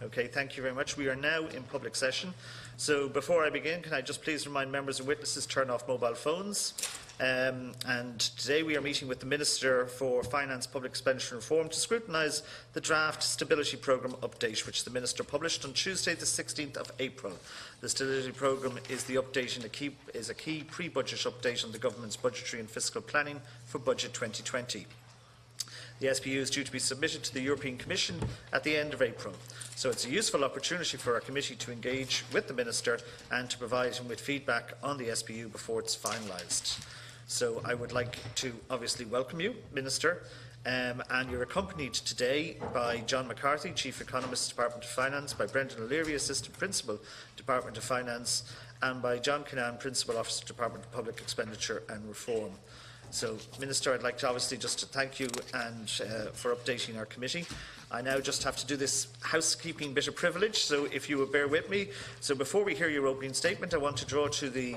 Okay, thank you very much. We are now in public session. So before I begin, can I just please remind members and witnesses to turn off mobile phones. And today we are meeting with the Minister for Finance, Public Expenditure and Reform to scrutinise the draft Stability Programme update, which the Minister published on Tuesday the 16th of April. The Stability Programme is the update and a key pre-budget update on the Government's budgetary and fiscal planning for Budget 2020. The SPU is due to be submitted to the European Commission at the end of April. So it's a useful opportunity for our committee to engage with the Minister and to provide him with feedback on the SPU before it's finalised. So I would like to obviously welcome you, Minister, and you're accompanied today by John McCarthy, Chief Economist, Department of Finance, by Brendan O'Leary, Assistant Principal, Department of Finance, and by John Kinnan, Principal Officer, Department of Public Expenditure and Reform. So, Minister, I'd like to obviously just to thank you and for updating our committee. I now just have to do this housekeeping bit of privilege, so if you would bear with me. So before we hear your opening statement, I want to draw to the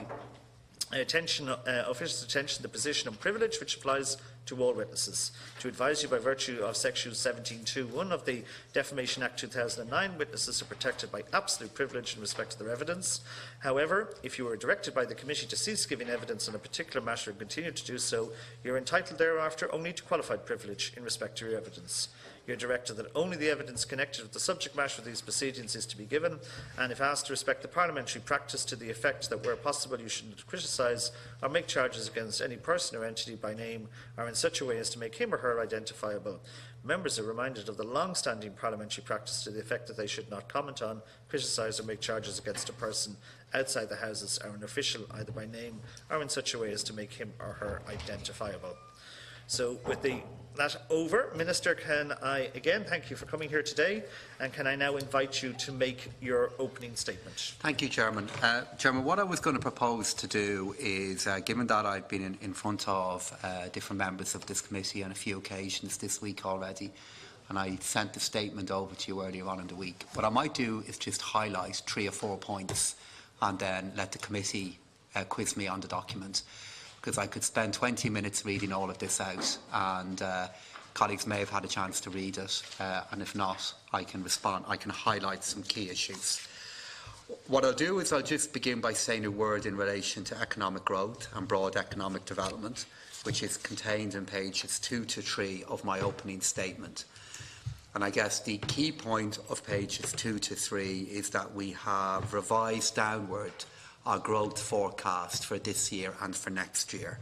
officials' attention the position of privilege which applies to all witnesses. To advise you, by virtue of Section 17(2)(1) of the Defamation Act 2009, witnesses are protected by absolute privilege in respect to their evidence. However, if you are directed by the committee to cease giving evidence on a particular matter and continue to do so, you are entitled thereafter only to qualified privilege in respect to your evidence. You are directed that only the evidence connected with the subject matter of these proceedings is to be given, and if asked to respect the parliamentary practice to the effect that where possible you should not criticise or make charges against any person or entity by name or in such a way as to make him or her identifiable. Members are reminded of the long-standing parliamentary practice to the effect that they should not comment on, criticise or make charges against a person outside the Houses or an official either by name or in such a way as to make him or her identifiable. So with that over, Minister, can I again thank you for coming here today, and can I now invite you to make your opening statement? Thank you, Chairman. Chairman, what I was going to propose to do is, given that I've been in front of different members of this committee on a few occasions this week already, and I sent the statement over to you earlier on in the week, what I might do is just highlight 3 or 4 points and then let the committee quiz me on the document, because I could spend 20 minutes reading all of this out, and colleagues may have had a chance to read it, and if not, I can respond. I can highlight some key issues. What I'll do is I'll just begin by saying a word in relation to economic growth and broad economic development, which is contained in pages 2 to 3 of my opening statement. And I guess the key point of pages 2 to 3 is that we have revised downward our growth forecast for this year and for next year.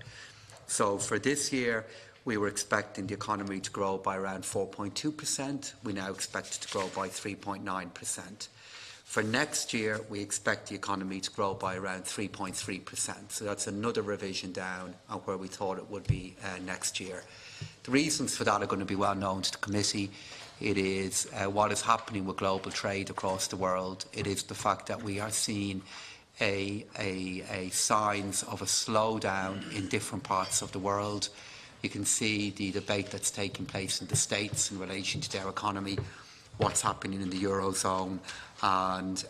So for this year, we were expecting the economy to grow by around 4.2%. We now expect it to grow by 3.9%. For next year, we expect the economy to grow by around 3.3%. So that's another revision down on where we thought it would be next year. The reasons for that are going to be well known to the committee. It is what is happening with global trade across the world. It is the fact that we are seeing signs of a slowdown in different parts of the world. You can see the debate that's taking place in the States in relation to their economy, what's happening in the Eurozone, and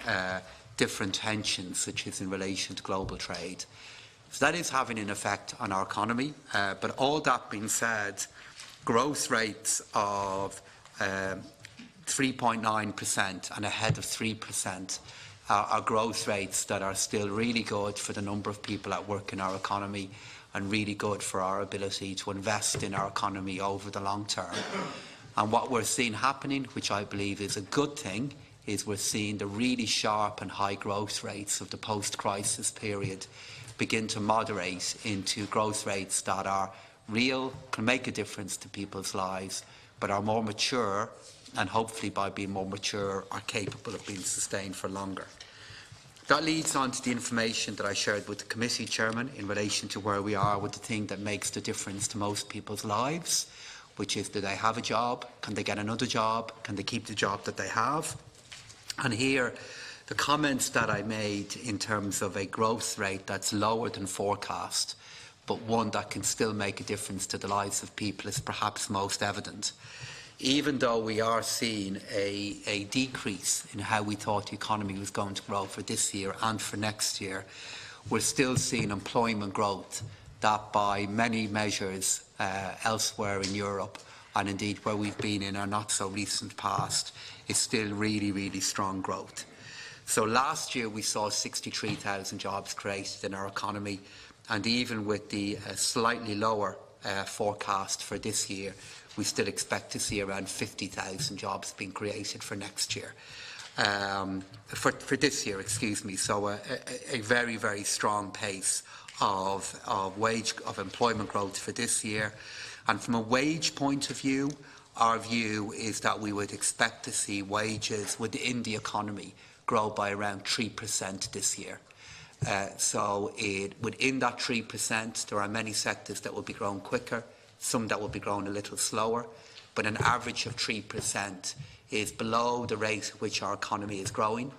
different tensions, such as in relation to global trade. So that is having an effect on our economy. But all that being said, growth rates of 3.9% and ahead of 3% are growth rates that are still really good for the number of people that work in our economy and really good for our ability to invest in our economy over the long term. And what we're seeing happening, which I believe is a good thing, is we're seeing the really sharp and high growth rates of the post-crisis period begin to moderate into growth rates that are real, can make a difference to people's lives, but are more mature, and hopefully by being more mature are capable of being sustained for longer. That leads on to the information that I shared with the committee chairman in relation to where we are with the thing that makes the difference to most people's lives, which is, do they have a job? Can they get another job? Can they keep the job that they have? And here, the comments that I made in terms of a growth rate that's lower than forecast, but one that can still make a difference to the lives of people, is perhaps most evident. Even though we are seeing a decrease in how we thought the economy was going to grow for this year and for next year, we're still seeing employment growth that by many measures elsewhere in Europe and indeed where we've been in our not so recent past, is still really, really strong growth. So last year we saw 63,000 jobs created in our economy, and even with the slightly lower forecast for this year, we still expect to see around 50,000 jobs being created for next year. For this year, excuse me. So a very, very strong pace of employment growth for this year. And from a wage point of view, our view is that we would expect to see wages within the economy grow by around 3% this year. So within that 3%, there are many sectors that will be growing quicker, some that will be growing a little slower, but an average of 3% is below the rate at which our economy is growing.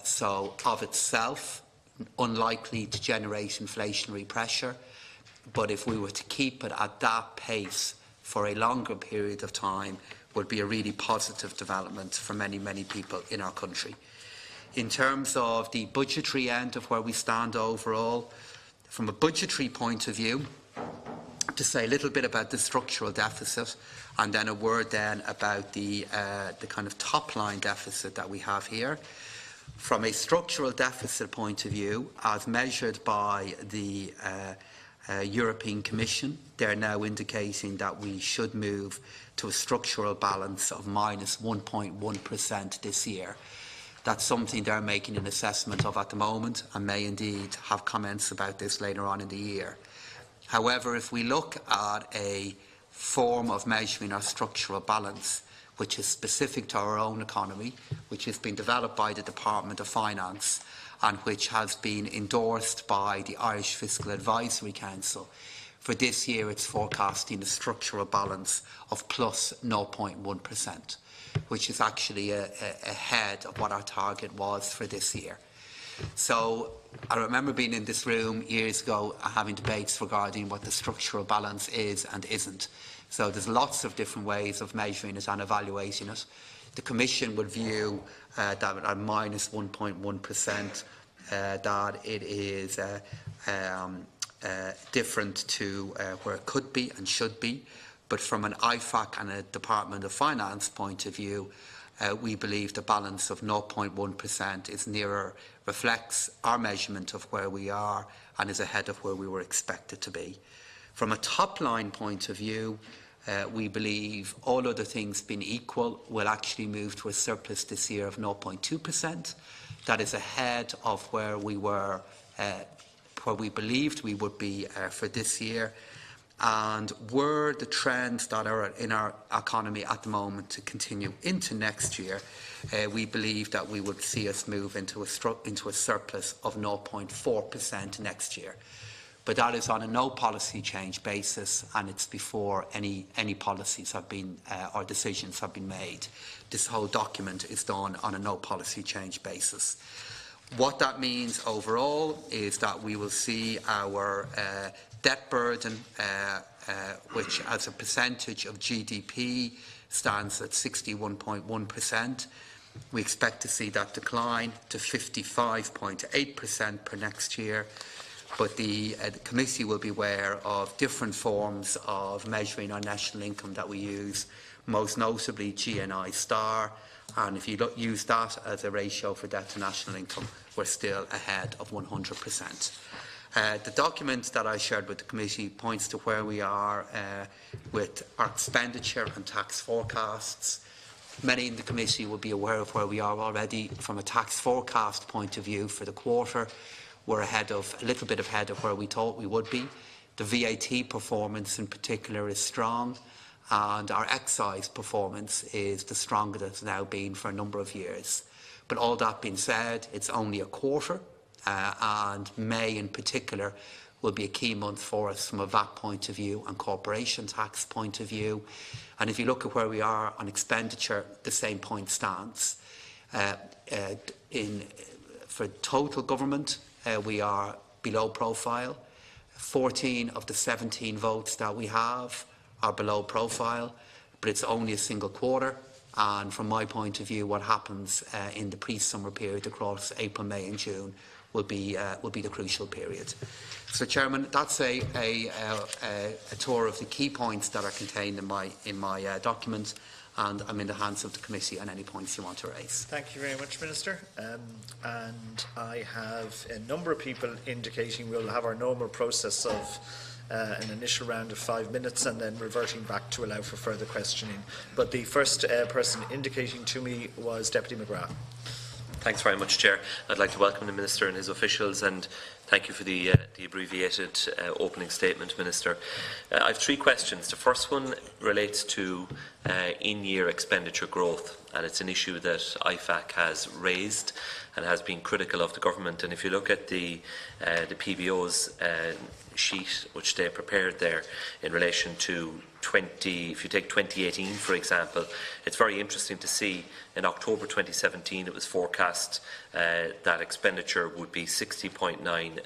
So of itself, unlikely to generate inflationary pressure, but if we were to keep it at that pace for a longer period of time, would be a really positive development for many, many people in our country. In terms of the budgetary end of where we stand overall, from a budgetary point of view, to say a little bit about the structural deficit, and then a word then about the kind of top-line deficit that we have here. From a structural deficit point of view, as measured by the European Commission, they're now indicating that we should move to a structural balance of minus 1.1% this year. That's something they're making an assessment of at the moment, and may indeed have comments about this later on in the year. However, if we look at a form of measuring our structural balance, which is specific to our own economy, which has been developed by the Department of Finance, and which has been endorsed by the Irish Fiscal Advisory Council, for this year it's forecasting a structural balance of plus 0.1%, which is actually ahead of what our target was for this year. So I remember being in this room years ago having debates regarding what the structural balance is and isn't. So there's lots of different ways of measuring it and evaluating it. The Commission would view that at minus 1.1%, that it is different to where it could be and should be. But from an IFAC and a Department of Finance point of view, we believe the balance of 0.1% is nearer, reflects our measurement of where we are and is ahead of where we were expected to be. From a top-line point of view, we believe all other things being equal will actually move to a surplus this year of 0.2%. That is ahead of where we were, where we believed we would be for this year. And were the trends that are in our economy at the moment to continue into next year, we believe that we would see us move into a surplus of 0.4% next year. But that is on a no policy change basis, and it's before any policies have been or decisions have been made. This whole document is done on a no policy change basis. What that means overall is that we will see our debt burden, which as a percentage of GDP stands at 61.1%. We expect to see that decline to 55.8% per next year. But the committee will be aware of different forms of measuring our national income that we use, most notably GNI star, and if you use that as a ratio for debt to national income, we're still ahead of 100%. The document that I shared with the committee points to where we are with our expenditure and tax forecasts. Many in the committee will be aware of where we are already from a tax forecast point of view for the quarter. We're a little bit ahead of where we thought we would be. The VAT performance in particular is strong, and our excise performance is the strongest it's now been for a number of years. But all that being said, it's only a quarter, and May in particular will be a key month for us from a VAT point of view and corporation tax point of view. And if you look at where we are on expenditure, the same point stands. For total government, we are below profile. 14 of the 17 votes that we have are below profile, but it's only a single quarter. And from my point of view, what happens in the pre-summer period across April, May and June will be the crucial period. So, Chairman, that's a tour of the key points that are contained in my document, and I'm in the hands of the committee on any points you want to raise. Thank you very much, Minister. And I have a number of people indicating we'll have our normal process of an initial round of 5 minutes and then reverting back to allow for further questioning. But the first person indicating to me was Deputy McGrath. Thanks very much, Chair. I'd like to welcome the Minister and his officials, and thank you for the abbreviated opening statement, Minister. I have 3 questions. The first one relates to in-year expenditure growth, and it's an issue that IFAC has raised and has been critical of the government. And if you look at the PBO's sheet which they prepared there in relation to if you take 2018 for example, it's very interesting to see in October 2017 it was forecast that expenditure would be 60.9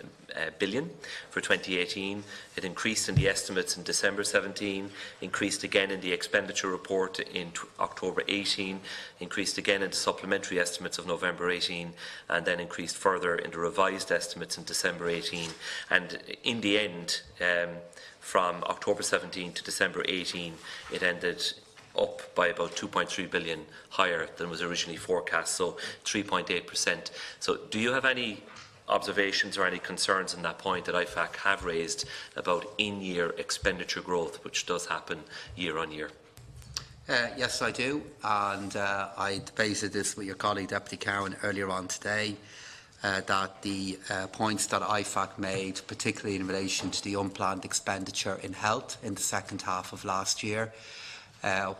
billion for 2018. It increased in the estimates in December 17, increased again in the expenditure report in October 18, increased again in the supplementary estimates of November 18, and then increased further in the revised estimates in December 18. And in the end, from October 17 to December 18, it ended up by about 2.3 billion higher than was originally forecast, so 3.8%. So do you have any observations or any concerns on that point that IFAC have raised about in-year expenditure growth, which does happen year on year? Yes, I do, and I debated this with your colleague Deputy Cowen earlier on today, that the points that IFAC made, particularly in relation to the unplanned expenditure in health in the second half of last year,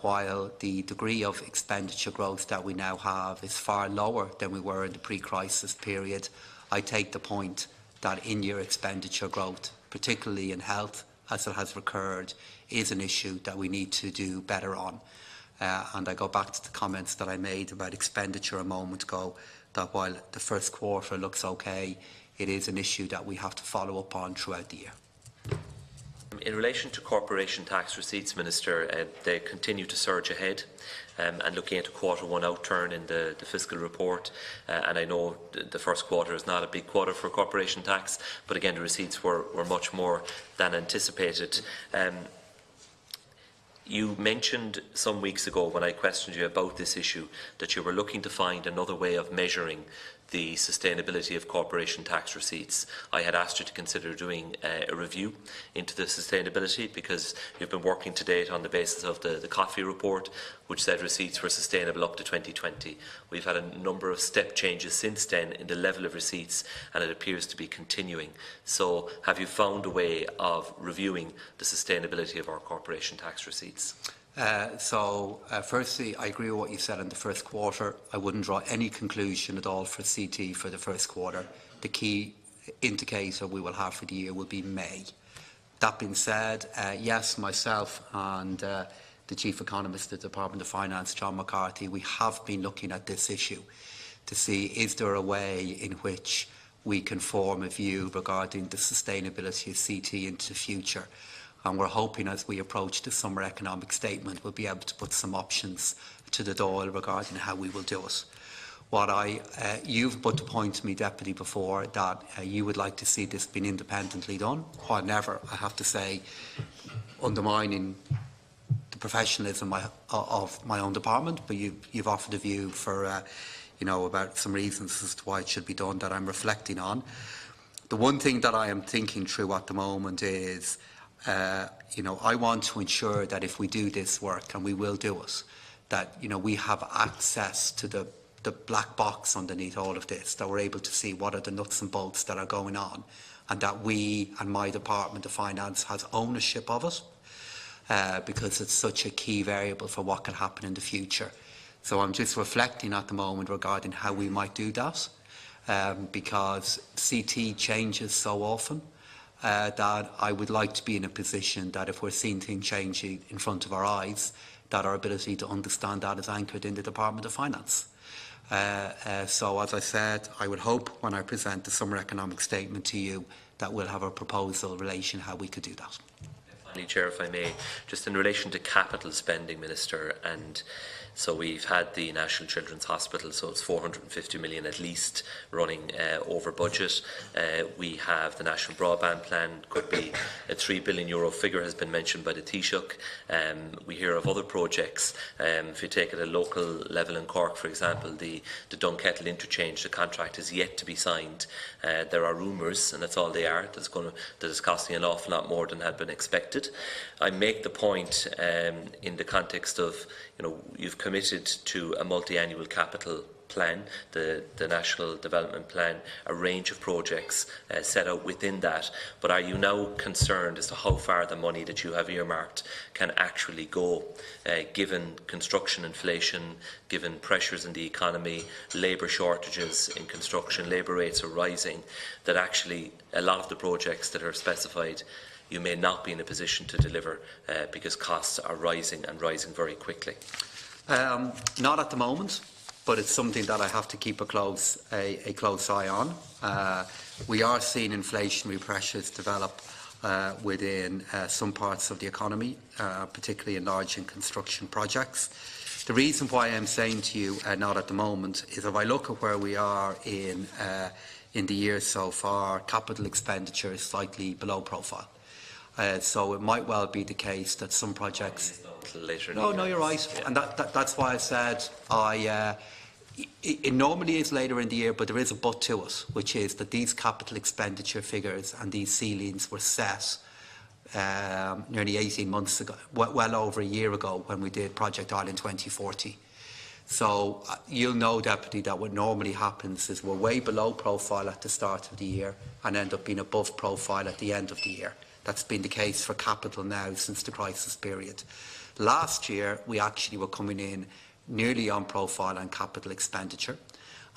while the degree of expenditure growth that we now have is far lower than we were in the pre-crisis period, I take the point that in-year expenditure growth, particularly in health, as it has recurred, is an issue that we need to do better on. And I go back to the comments that I made about expenditure a moment ago, that while the first quarter looks okay, it is an issue that we have to follow up on throughout the year. In relation to corporation tax receipts, Minister, they continue to surge ahead, and looking at a Q1 outturn in the fiscal report, and I know the first quarter is not a big quarter for corporation tax, but again the receipts were much more than anticipated. You mentioned some weeks ago when I questioned you about this issue that you were looking to find another way of measuring the sustainability of corporation tax receipts. I had asked you to consider doing a review into the sustainability, because you've been working to date on the basis of the coffee report, which said receipts were sustainable up to 2020. We've had a number of step changes since then in the level of receipts, and it appears to be continuing. So have you found a way of reviewing the sustainability of our corporation tax receipts? Firstly, I agree with what you said in the first quarter. I wouldn't draw any conclusion at all for CT for the first quarter. The key indicator we will have for the year will be May. That being said, yes, myself and the Chief Economist at the Department of Finance, John McCarthy, we have been looking at this issue to see is there a way in which we can form a view regarding the sustainability of CT into the future. And we're hoping as we approach the summer economic statement we'll be able to put some options to the door regarding how we will do it. You've put the point to me, Deputy, before that you would like to see this being independently done, while never, I have to say, undermining the professionalism of my own department, but you've offered a view for about some reasons as to why it should be done that I'm reflecting on. The one thing that I am thinking through at the moment is I want to ensure that if we do this work, and we will do it, that we have access to the black box underneath all of this, that we're able to see what are the nuts and bolts that are going on, and that we and my Department of Finance has ownership of it, because it's such a key variable for what can happen in the future. So I'm just reflecting at the moment regarding how we might do that, because CT changes so often. That I would like to be in a position that if we're seeing things changing in front of our eyes, that our ability to understand that is anchored in the Department of Finance. So, as I said, I would hope when I present the summer economic statement to you that we'll have a proposal in relation to how we could do that. Chair, if I may, just in relation to capital spending, Minister, and so we've had the National Children's Hospital, so it's 450 million at least running over budget. We have the National Broadband Plan, could be a €3 billion figure has been mentioned by the Taoiseach. We hear of other projects. If you take it at a local level in Cork, for example, the Dunkettle interchange, the contract is yet to be signed. There are rumours, and that's all they are, that it's costing an awful lot more than had been expected. I make the point in the context of, you've committed to a multi-annual capital plan, the National Development Plan, a range of projects set out within that. But are you now concerned as to how far the money that you have earmarked can actually go, given construction inflation, given pressures in the economy, labour shortages in construction, labour rates are rising, that actually a lot of the projects that are specified you may not be in a position to deliver because costs are rising and rising very quickly? Not at the moment, but it's something that I have to keep a close eye on. We are seeing inflationary pressures develop within some parts of the economy, particularly in large and construction projects. The reason why I'm saying to you not at the moment is if I look at where we are in the year so far, capital expenditure is slightly below profile. So it might well be the case that some projects... Later No, you're right. Yeah. And that's why I said it normally is later in the year, but there is a but to it, which is that these capital expenditure figures and these ceilings were set nearly 18 months ago, well over a year ago, when we did Project Ireland 2040. So you'll know, Deputy, that what normally happens is we're way below profile at the start of the year and end up being above profile at the end of the year. That's been the case for capital now since the crisis period. Last year, we actually were coming in nearly on profile on capital expenditure.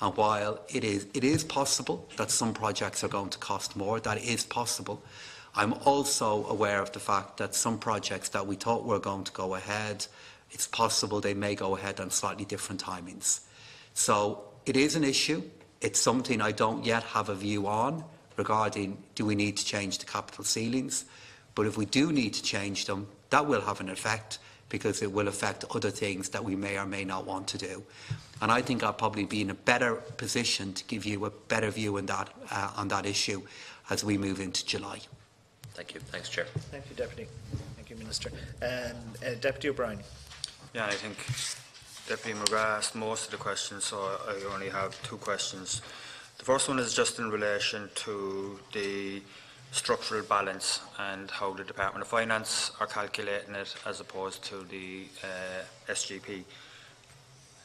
And while it is possible that some projects are going to cost more, that is possible, I'm also aware of the fact that some projects that we thought were going to go ahead, it's possible they may go ahead on slightly different timings. So it is an issue. It's something I don't yet have a view on regarding do we need to change the capital ceilings. But if we do need to change them, that will have an effect, because it will affect other things that we may or may not want to do. And I think I'll probably be in a better position to give you a better view on that issue as we move into July. Thank you. Thanks, Chair. Thank you, Deputy. Thank you, Minister. Deputy O'Brien. Yeah, I think Deputy McGrath asked most of the questions, so I only have two questions. The first one is just in relation to the structural balance and how the Department of Finance are calculating it as opposed to the SGP.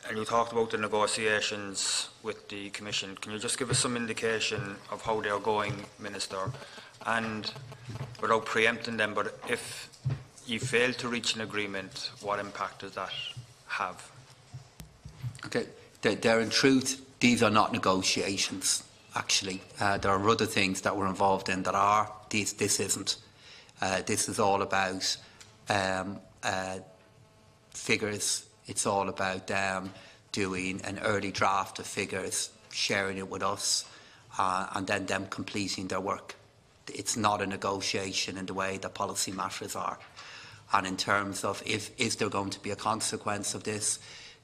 And you talked about the negotiations with the Commission. Can you just give us some indication of how they are going, Minister? And without preempting them, but if you fail to reach an agreement, what impact does that have? Okay, there in truth, these are not negotiations. Actually, there are other things that we're involved in that are. This isn't. This is all about figures. It's all about them doing an early draft of figures, sharing it with us, and then them completing their work. It's not a negotiation in the way that policy matters are. And in terms of is there going to be a consequence of this,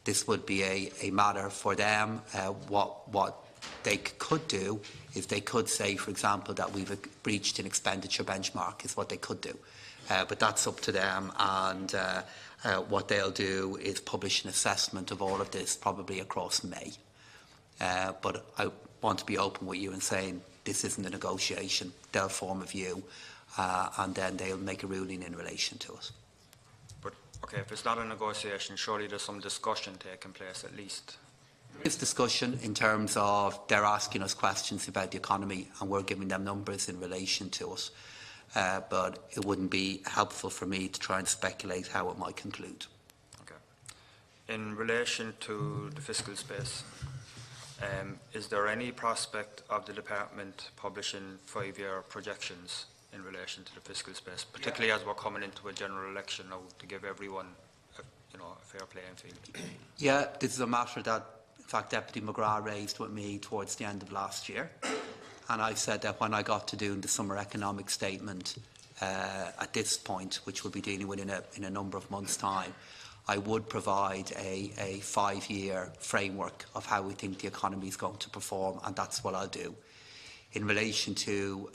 this would be a matter for them. What they could do is they could say, for example, that we've breached an expenditure benchmark is what they could do. But that's up to them, and what they'll do is publish an assessment of all of this probably across May. But I want to be open with you and saying this isn't a negotiation. They'll form a view and then they'll make a ruling in relation to it. But, okay, if it's not a negotiation, surely there's some discussion taking place at least. There's discussion in terms of they're asking us questions about the economy and we're giving them numbers in relation to it. But it wouldn't be helpful for me to try and speculate how it might conclude. Okay. In relation to the fiscal space, is there any prospect of the department publishing 5-year projections in relation to the fiscal space, particularly as we're coming into a general election now, to give everyone a fair playing field? Yeah, this is a matter that, in fact, Deputy McGrath raised with me towards the end of last year. And I said that when I got to doing the summer economic statement, at this point, which we'll be dealing with in a number of months' time, I would provide a 5-year framework of how we think the economy is going to perform, and that's what I'll do. In relation to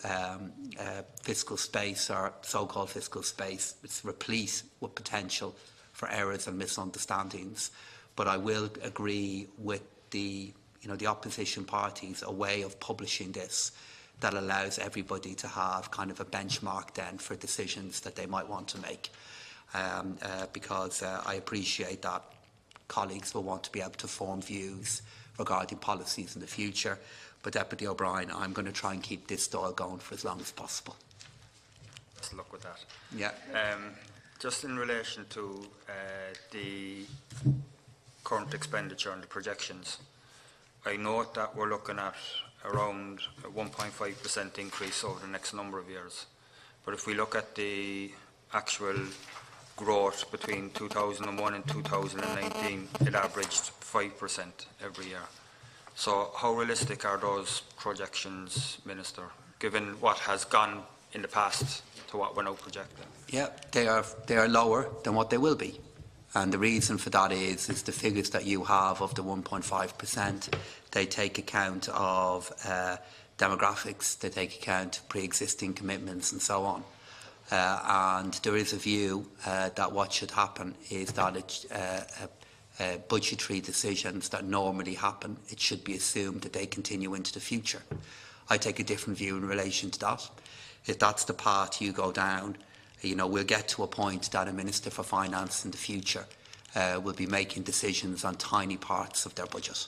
fiscal space, or so-called fiscal space, it's replete with potential for errors and misunderstandings. But I will agree with the opposition parties a way of publishing this that allows everybody to have kind of a benchmark then for decisions that they might want to make. Because I appreciate that colleagues will want to be able to form views regarding policies in the future. But Deputy O'Brien, I'm going to try and keep this style going for as long as possible. Best of luck with that. Yeah. Just in relation to the current expenditure and the projections, I note that we're looking at around a 1.5% increase over the next number of years. But if we look at the actual growth between 2001 and 2019, it averaged 5% every year. So how realistic are those projections, Minister, given what has gone in the past to what we're now projecting? Yeah, they are lower than what they will be. And the reason for that is the figures that you have of the 1.5%, they take account of demographics, they take account of pre-existing commitments and so on. And there is a view that what should happen is that budgetary decisions that normally happen, it should be assumed that they continue into the future. I take a different view in relation to that. If that's the path you go down, we'll get to a point that a Minister for Finance in the future will be making decisions on tiny parts of their budget.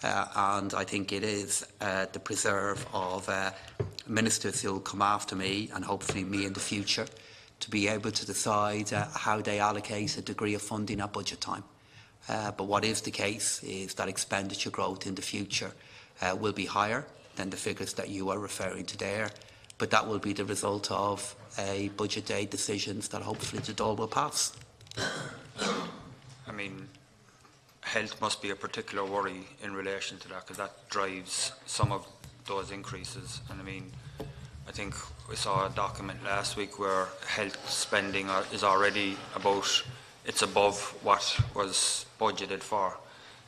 And I think it is the preserve of ministers who will come after me, and hopefully me in the future, to be able to decide how they allocate a degree of funding at budget time. But what is the case is that expenditure growth in the future will be higher than the figures that you are referring to there, but that will be the result of a budget day decisions that hopefully the Dáil will pass. I mean, health must be a particular worry in relation to that, because that drives some of those increases. And I mean, I think we saw a document last week where health spending is already it's above what was budgeted for.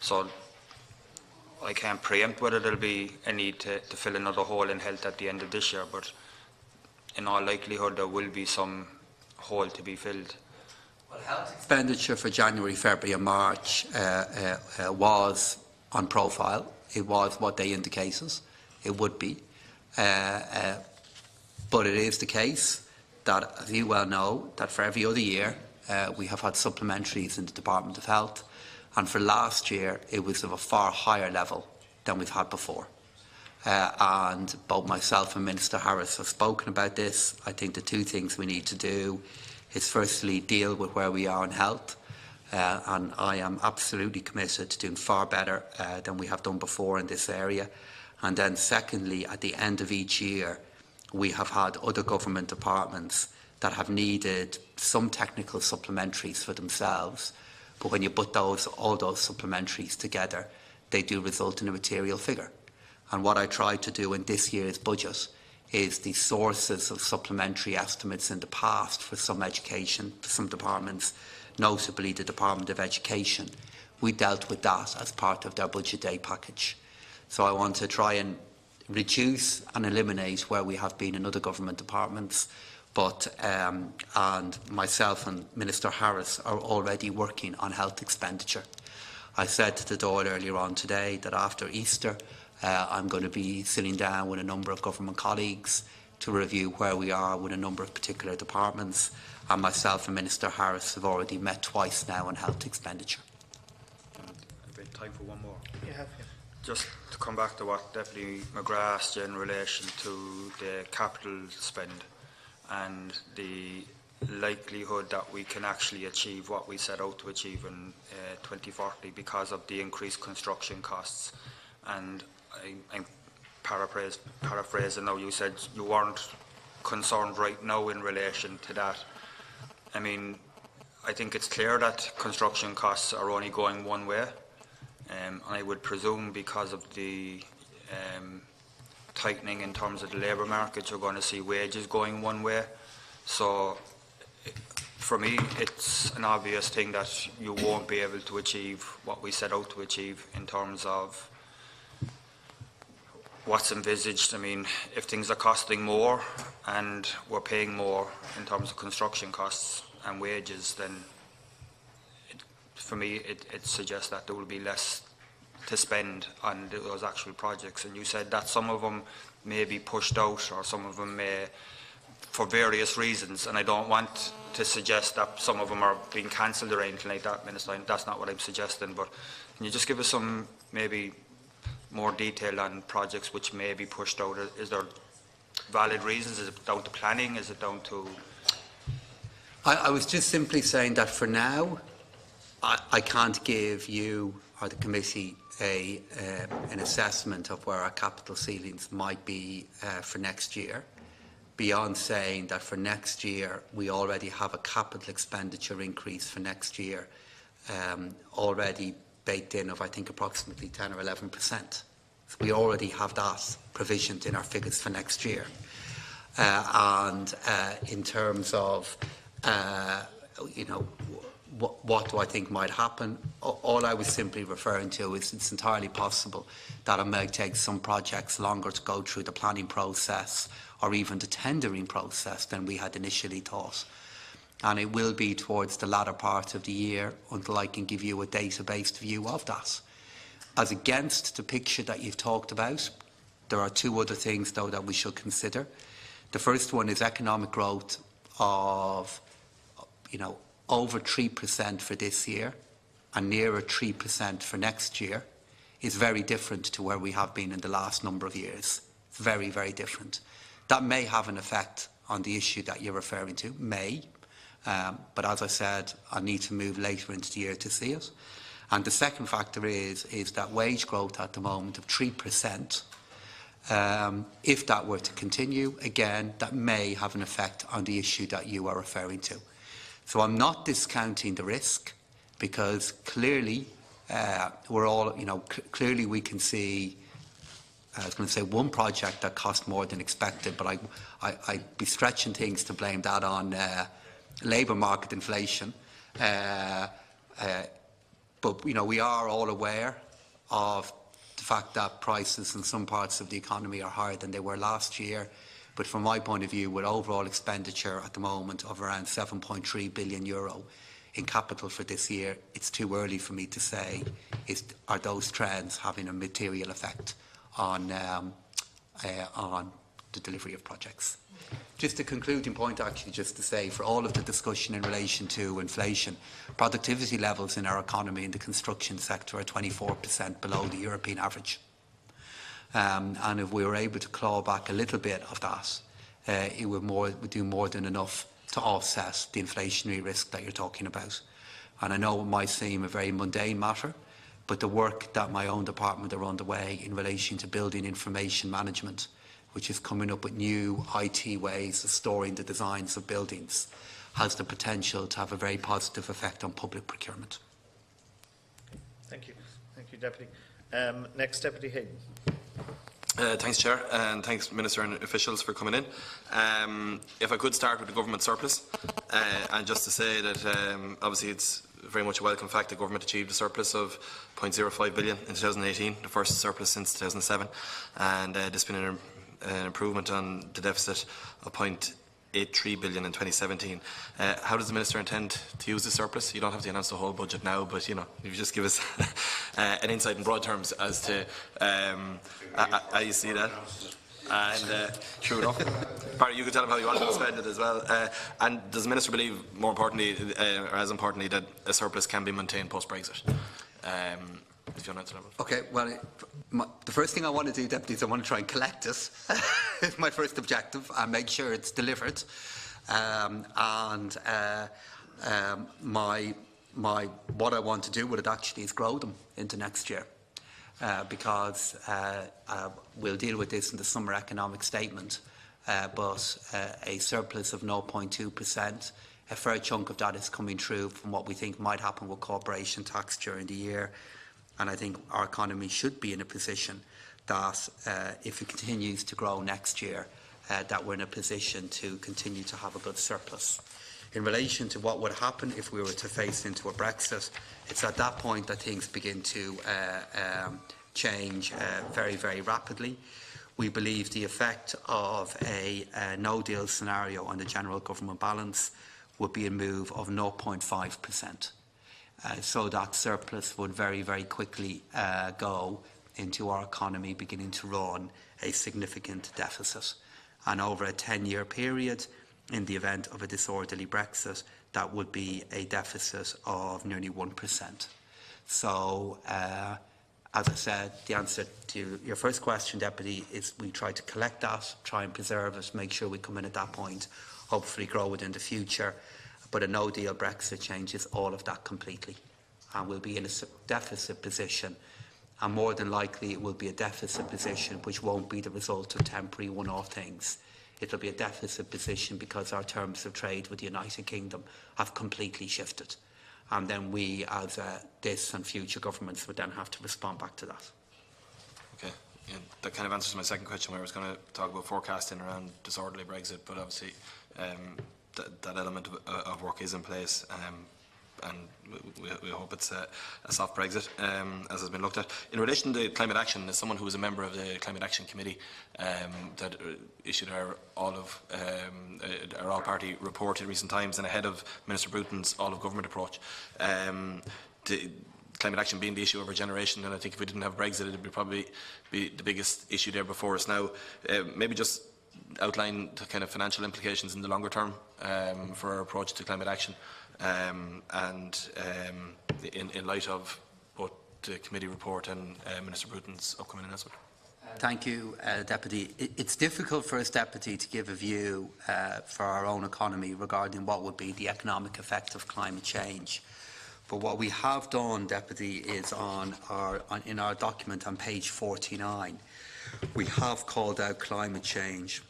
So I can't preempt whether there'll be a need to fill another hole in health at the end of this year, but in all likelihood there will be some hole to be filled. Well, health expenditure for January, February and March was on profile. It was what they indicated it would be. But it is the case that, as you well know, that for every other year we have had supplementaries in the Department of Health, and for last year it was of a far higher level than we've had before. And both myself and Minister Harris have spoken about this. I think the two things we need to do is firstly deal with where we are in health, and I am absolutely committed to doing far better than we have done before in this area. And then secondly, at the end of each year, we have had other government departments that have needed some technical supplementaries for themselves, but when you put all those supplementaries together, they do result in a material figure. And what I tried to do in this year's budget is the sources of supplementary estimates in the past for some education, for some departments, notably the Department of Education. We dealt with that as part of their budget day package. So I want to try and reduce and eliminate where we have been in other government departments, but and myself and Minister Harris are already working on health expenditure. I said to the Dáil earlier on today that after Easter I'm going to be sitting down with a number of government colleagues to review where we are with a number of particular departments, and myself and Minister Harris have already met twice now on health expenditure. A bit time for one more. You have, yeah. Just to come back to what Deputy McGrath said in relation to the capital spend and the likelihood that we can actually achieve what we set out to achieve in 2040 because of the increased construction costs. And I'm paraphrasing now, you said you weren't concerned right now in relation to that. I mean, I think it's clear that construction costs are only going one way. I would presume because of the tightening in terms of the labour market, you're going to see wages going one way. So for me, it's an obvious thing that you won't be able to achieve what we set out to achieve in terms of what's envisaged. I mean, if things are costing more and we're paying more in terms of construction costs and wages, then for me, it suggests that there will be less to spend on those actual projects. And you said that some of them may be pushed out, or some of them may, for various reasons, and I don't want to suggest that some of them are being cancelled or anything like that, Minister. That's not what I'm suggesting, but can you just give us some maybe more detail on projects which may be pushed out? Is there valid reasons? Is it down to planning? Is it down to... I was just simply saying that for now, I can't give you or the committee an assessment of where our capital ceilings might be for next year, beyond saying that for next year we already have a capital expenditure increase for next year already baked in of, I think, approximately 10 or 11%. So we already have that provisioned in our figures for next year. And in terms of, you know, what do I think might happen? All I was simply referring to is it's entirely possible that it may take some projects longer to go through the planning process or even the tendering process than we had initially thought. And it will be towards the latter part of the year until I can give you a data-based view of that. As against the picture that you've talked about, there are two other things, though, that we should consider. The first one is economic growth of, you know, over 3% for this year and nearer 3% for next year is very different to where we have been in the last number of years. It's very, very different. That may have an effect on the issue that you're referring to, but as I said, I need to move later into the year to see it. And the second factor is that wage growth at the moment of 3%, if that were to continue, again, that may have an effect on the issue that you are referring to. So I'm not discounting the risk, because clearly we're all, you know, clearly we can see, I was going to say one project that cost more than expected, but I'd be stretching things to blame that on labour market inflation. But, you know, we are all aware of the fact that prices in some parts of the economy are higher than they were last year. But from my point of view, with overall expenditure at the moment of around €7.3 billion in capital for this year, it's too early for me to say are those trends having a material effect on the delivery of projects. Just a concluding point, actually, just to say, for all of the discussion in relation to inflation, productivity levels in our economy in the construction sector are 24% below the European average. And if we were able to claw back a little bit of that, it would do more than enough to offset the inflationary risk that you're talking about. And I know it might seem a very mundane matter, but the work that my own department are underway in relation to building information management, which is coming up with new IT ways of storing the designs of buildings, has the potential to have a very positive effect on public procurement. Thank you. Thank you, Deputy. Next, Deputy Heydon. Thanks, Chair, and thanks, Minister and officials, for coming in. If I could start with the government surplus, and just to say that obviously it's very much a welcome fact that government achieved a surplus of €0.05 billion in 2018, the first surplus since 2007, and there's been an improvement on the deficit of €0.83 billion in 2017. How does the Minister intend to use the surplus? You don't have to announce the whole budget now, but you know, if you just give us an insight in broad terms as to how you see that. And true enough, Barry, you could tell him how you want to spend it as well. And does the Minister believe, more importantly, or as importantly, that a surplus can be maintained post-Brexit? If you want to answer that. Okay, well, the first thing I want to do, Deputy, is I want to try and collect it. It's my first objective, and make sure it's delivered. What I want to do with it actually is grow them into next year, because we'll deal with this in the summer economic statement. But a surplus of 0.2%, a fair chunk of that is coming through from what we think might happen with corporation tax during the year. And I think our economy should be in a position that if it continues to grow next year, that we're in a position to continue to have a good surplus. In relation to what would happen if we were to face into a Brexit, it's at that point that things begin to change very, very rapidly. We believe the effect of a no-deal scenario on the general government balance would be a move of 0.5%. So that surplus would very, very quickly go into our economy beginning to run a significant deficit. And over a 10-year period, in the event of a disorderly Brexit, that would be a deficit of nearly 1%. So, as I said, the answer to your first question, Deputy, is we try to collect that, try and preserve it, make sure we come in at that point, hopefully grow it in the future. But a no-deal Brexit changes all of that completely. And we'll be in a deficit position. And more than likely, it will be a deficit position which won't be the result of temporary one-off things. It'll be a deficit position because our terms of trade with the United Kingdom have completely shifted. And then we, as this and future governments, would then have to respond back to that. Okay, yeah, that kind of answers my second question, where I was going to talk about forecasting around disorderly Brexit, but obviously that element of work is in place, and we hope it's a soft Brexit, as has been looked at. In relation to climate action, as someone who was a member of the Climate Action Committee that issued our all-party report in recent times, and ahead of Minister Bruton's all-of-government approach, climate action being the issue of our generation, and I think if we didn't have Brexit, it would probably be the biggest issue there before us now. Maybe just outline the kind of financial implications in the longer term for our approach to climate action, and in light of both the committee report and Minister Bruton's upcoming announcement. Thank you, Deputy. It's difficult for us, Deputy, to give a view for our own economy regarding what would be the economic effect of climate change. But what we have done, Deputy, is in our document on page 49, we have called out climate change,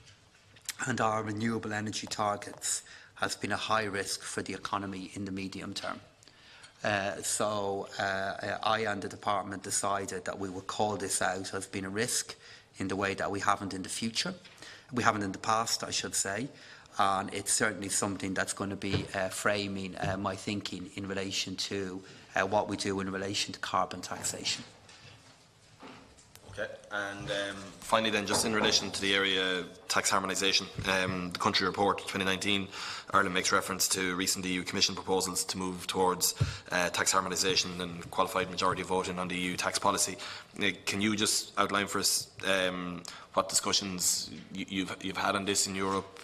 and our renewable energy targets has been a high risk for the economy in the medium term. So I and the department decided that we would call this out as being a risk in the way that we haven't in the future. We haven't in the past, I should say. And it's certainly something that's going to be framing my thinking in relation to what we do in relation to carbon taxation. Okay, and finally then, just in relation to the area tax harmonisation, the country report 2019, Ireland makes reference to recent EU Commission proposals to move towards tax harmonisation and qualified majority voting on the EU tax policy. Can you just outline for us what discussions you've had on this in Europe,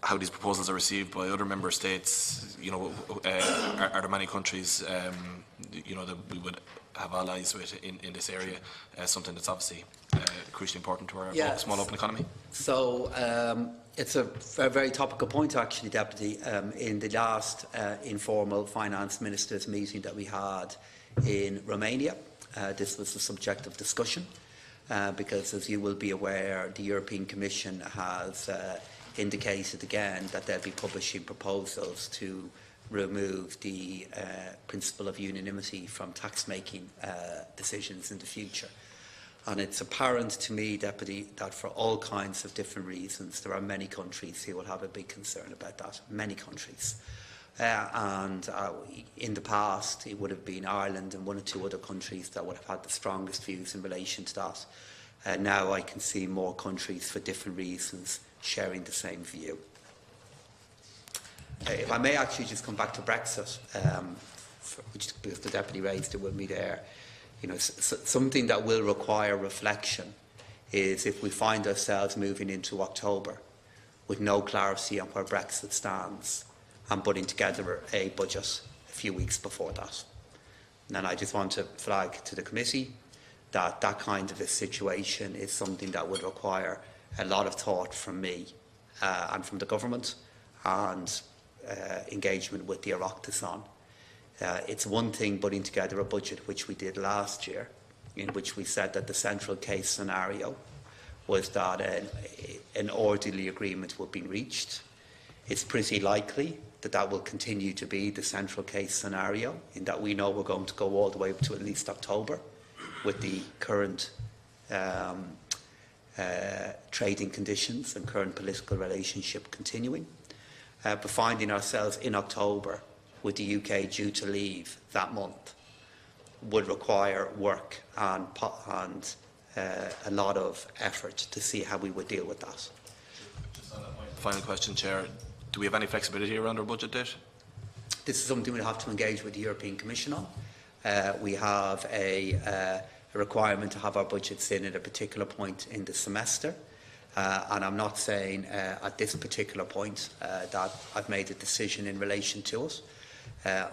how these proposals are received by other member states? You know, are there many countries you know, that we would have allies with in this area, something that's obviously crucially important to our small open economy? So it's a very topical point, actually, Deputy. In the last informal finance ministers meeting that we had in Romania, this was the subject of discussion, because, as you will be aware, the European Commission has indicated again that they'll be publishing proposals to remove the principle of unanimity from tax-making decisions in the future. And it's apparent to me, Deputy, that for all kinds of different reasons, there are many countries who will have a big concern about that, many countries. In the past, it would have been Ireland and one or two other countries that would have had the strongest views in relation to that. Now I can see more countries, for different reasons, sharing the same view. If I may actually just come back to Brexit, because the Deputy raised it with me there, you know, something that will require reflection is if we find ourselves moving into October with no clarity on where Brexit stands and putting together a budget a few weeks before that. And then I just want to flag to the committee that that kind of a situation is something that would require a lot of thought from me and from the government, and engagement with the Oireachtas on. It's one thing putting together a budget, which we did last year, in which we said that the central case scenario was that an orderly agreement would be reached. It's pretty likely that that will continue to be the central case scenario, in that we know we're going to go all the way up to at least October with the current trading conditions and current political relationship continuing, but finding ourselves in October with the UK due to leave that month would require work and a lot of effort to see how we would deal with that. Final question, Chair. Do we have any flexibility around our budget date? This is something we'll have to engage with the European Commission on. We have a requirement to have our budgets in at a particular point in the semester. And I'm not saying at this particular point that I've made a decision in relation to it.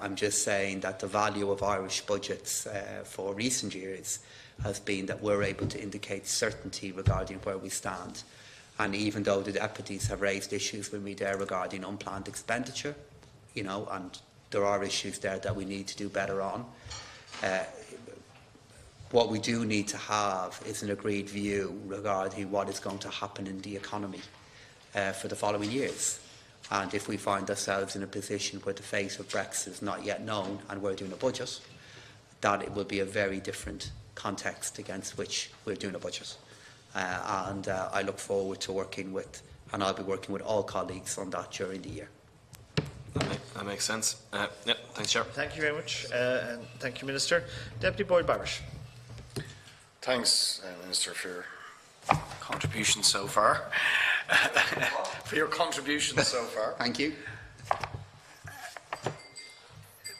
I'm just saying that the value of Irish budgets for recent years has been that we're able to indicate certainty regarding where we stand. And even though the deputies have raised issues with me there regarding unplanned expenditure, you know, and there are issues there that we need to do better on, what we do need to have is an agreed view regarding what is going to happen in the economy for the following years. And if we find ourselves in a position where the fate of Brexit is not yet known and we're doing a budget, that it will be a very different context against which we're doing a budget. And I look forward to working with, and I'll be working with all colleagues on that during the year. That makes sense. Yeah, thanks, Chair. Thank you very much, and thank you, Minister. Deputy Boyd Barrett. Thanks, Minister, for your contribution so far. Thank you.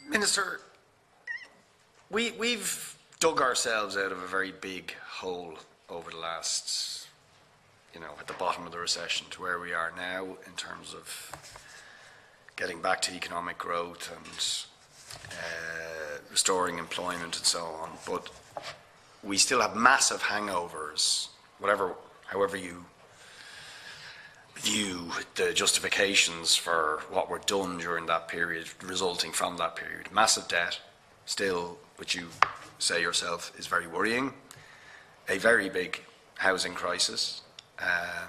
Minister, we've dug ourselves out of a very big hole over the last, at the bottom of the recession to where we are now in terms of getting back to economic growth and restoring employment and so on. But we still have massive hangovers, however you view the justifications for what were done during that period, resulting from that period. Massive debt, still, which you say yourself is very worrying. A very big housing crisis, a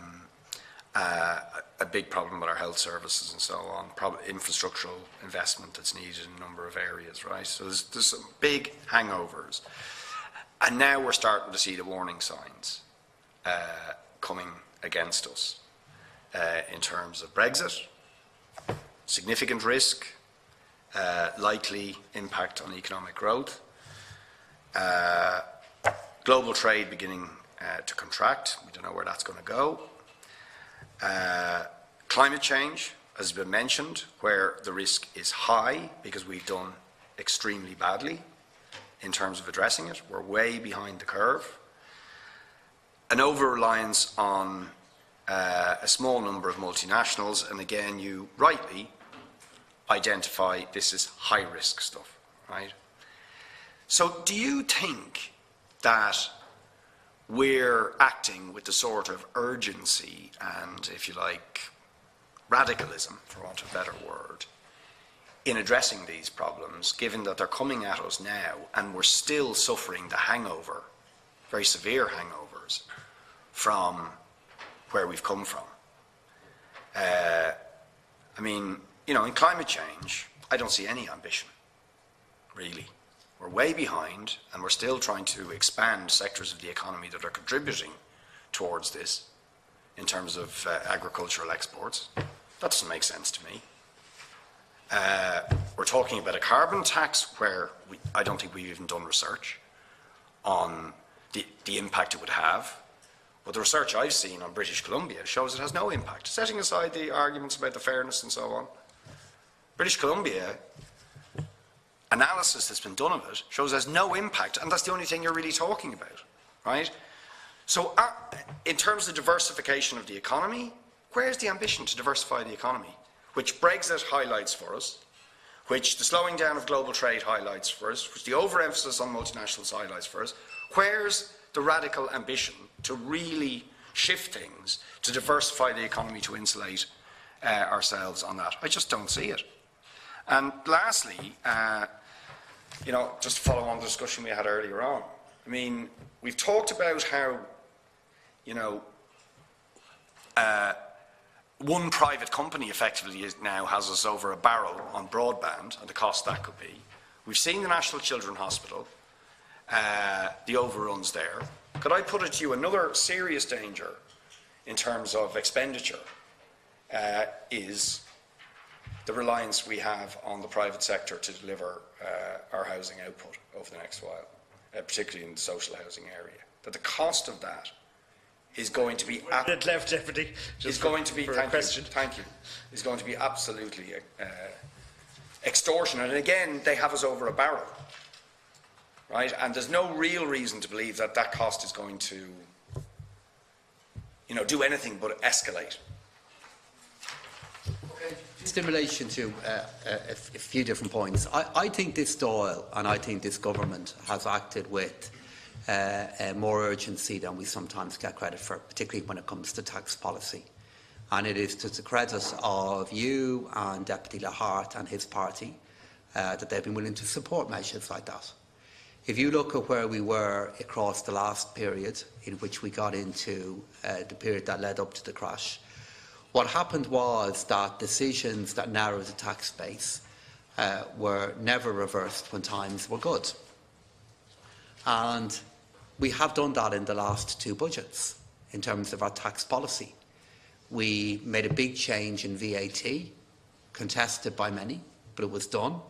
big problem with our health services and so on, infrastructural investment that's needed in a number of areas, right? So there's some big hangovers. And now we're starting to see the warning signs coming against us in terms of Brexit, significant risk, likely impact on economic growth, global trade beginning to contract. We don't know where that's going to go. Climate change, as has been mentioned, where the risk is high because we've done extremely badly in terms of addressing it. We're way behind the curve. An over-reliance on a small number of multinationals, and again, you rightly identify this as high-risk stuff, right? So do you think that we're acting with the sort of urgency and, if you like, radicalism, for want of a better word, in addressing these problems, given that they're coming at us now and we're still suffering the hangover, very severe hangovers, from where we've come from? In climate change, I don't see any ambition, really. We're way behind, and we're still trying to expand sectors of the economy that are contributing towards this in terms of agricultural exports. That doesn't make sense to me. We're talking about a carbon tax where I don't think we've even done research on the impact it would have. But the research I've seen on British Columbia shows it has no impact. Setting aside the arguments about the fairness and so on, British Columbia analysis that's been done of it shows there's no impact, and that's the only thing you're really talking about, right? So in terms of diversification of the economy, where's the ambition to diversify the economy, which Brexit highlights for us, which the slowing down of global trade highlights for us, which the overemphasis on multinationals highlights for us? Where's the radical ambition to really shift things, to diversify the economy, to insulate ourselves on that? I just don't see it. And lastly, just to follow on the discussion we had earlier on, we've talked about how, one private company effectively now has us over a barrel on broadband and the cost that could be. We've seen the National Children's Hospital, the overruns there. Could I put it to you, another serious danger in terms of expenditure is the reliance we have on the private sector to deliver our housing output over the next while, particularly in the social housing area. That the cost of that is going to be left jeopardy. Is going to be absolutely extortionate. And again, they have us over a barrel, right? And there's no real reason to believe that that cost is going to, do anything but escalate. Just in relation to a few different points, I think this Dáil and I think this government has acted with more urgency than we sometimes get credit for, particularly when it comes to tax policy. And it is to the credit of you and Deputy Lahart and his party that they've been willing to support measures like that. If you look at where we were across the last period in which we got into the period that led up to the crash, what happened was that decisions that narrowed the tax base were never reversed when times were good. And we have done that in the last two budgets in terms of our tax policy. We made a big change in VAT, contested by many, but it was done.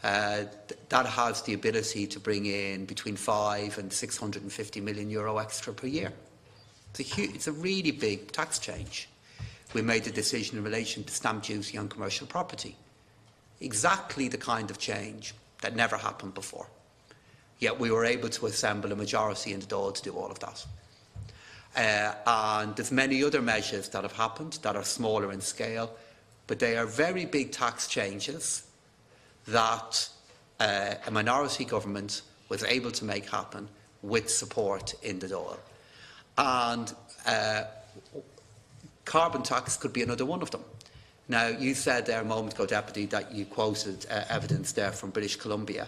That has the ability to bring in between 5 and 650 million euro extra per year. It's a really big tax change. We made the decision in relation to stamp duty on commercial property. Exactly the kind of change that never happened before. Yet we were able to assemble a majority in the Dáil to do all of that. And there's many other measures that have happened that are smaller in scale, but they are very big tax changes that a minority government was able to make happen with support in the Dáil. And carbon tax could be another one of them. Now, you said there a moment ago, Deputy, that you quoted evidence there from British Columbia.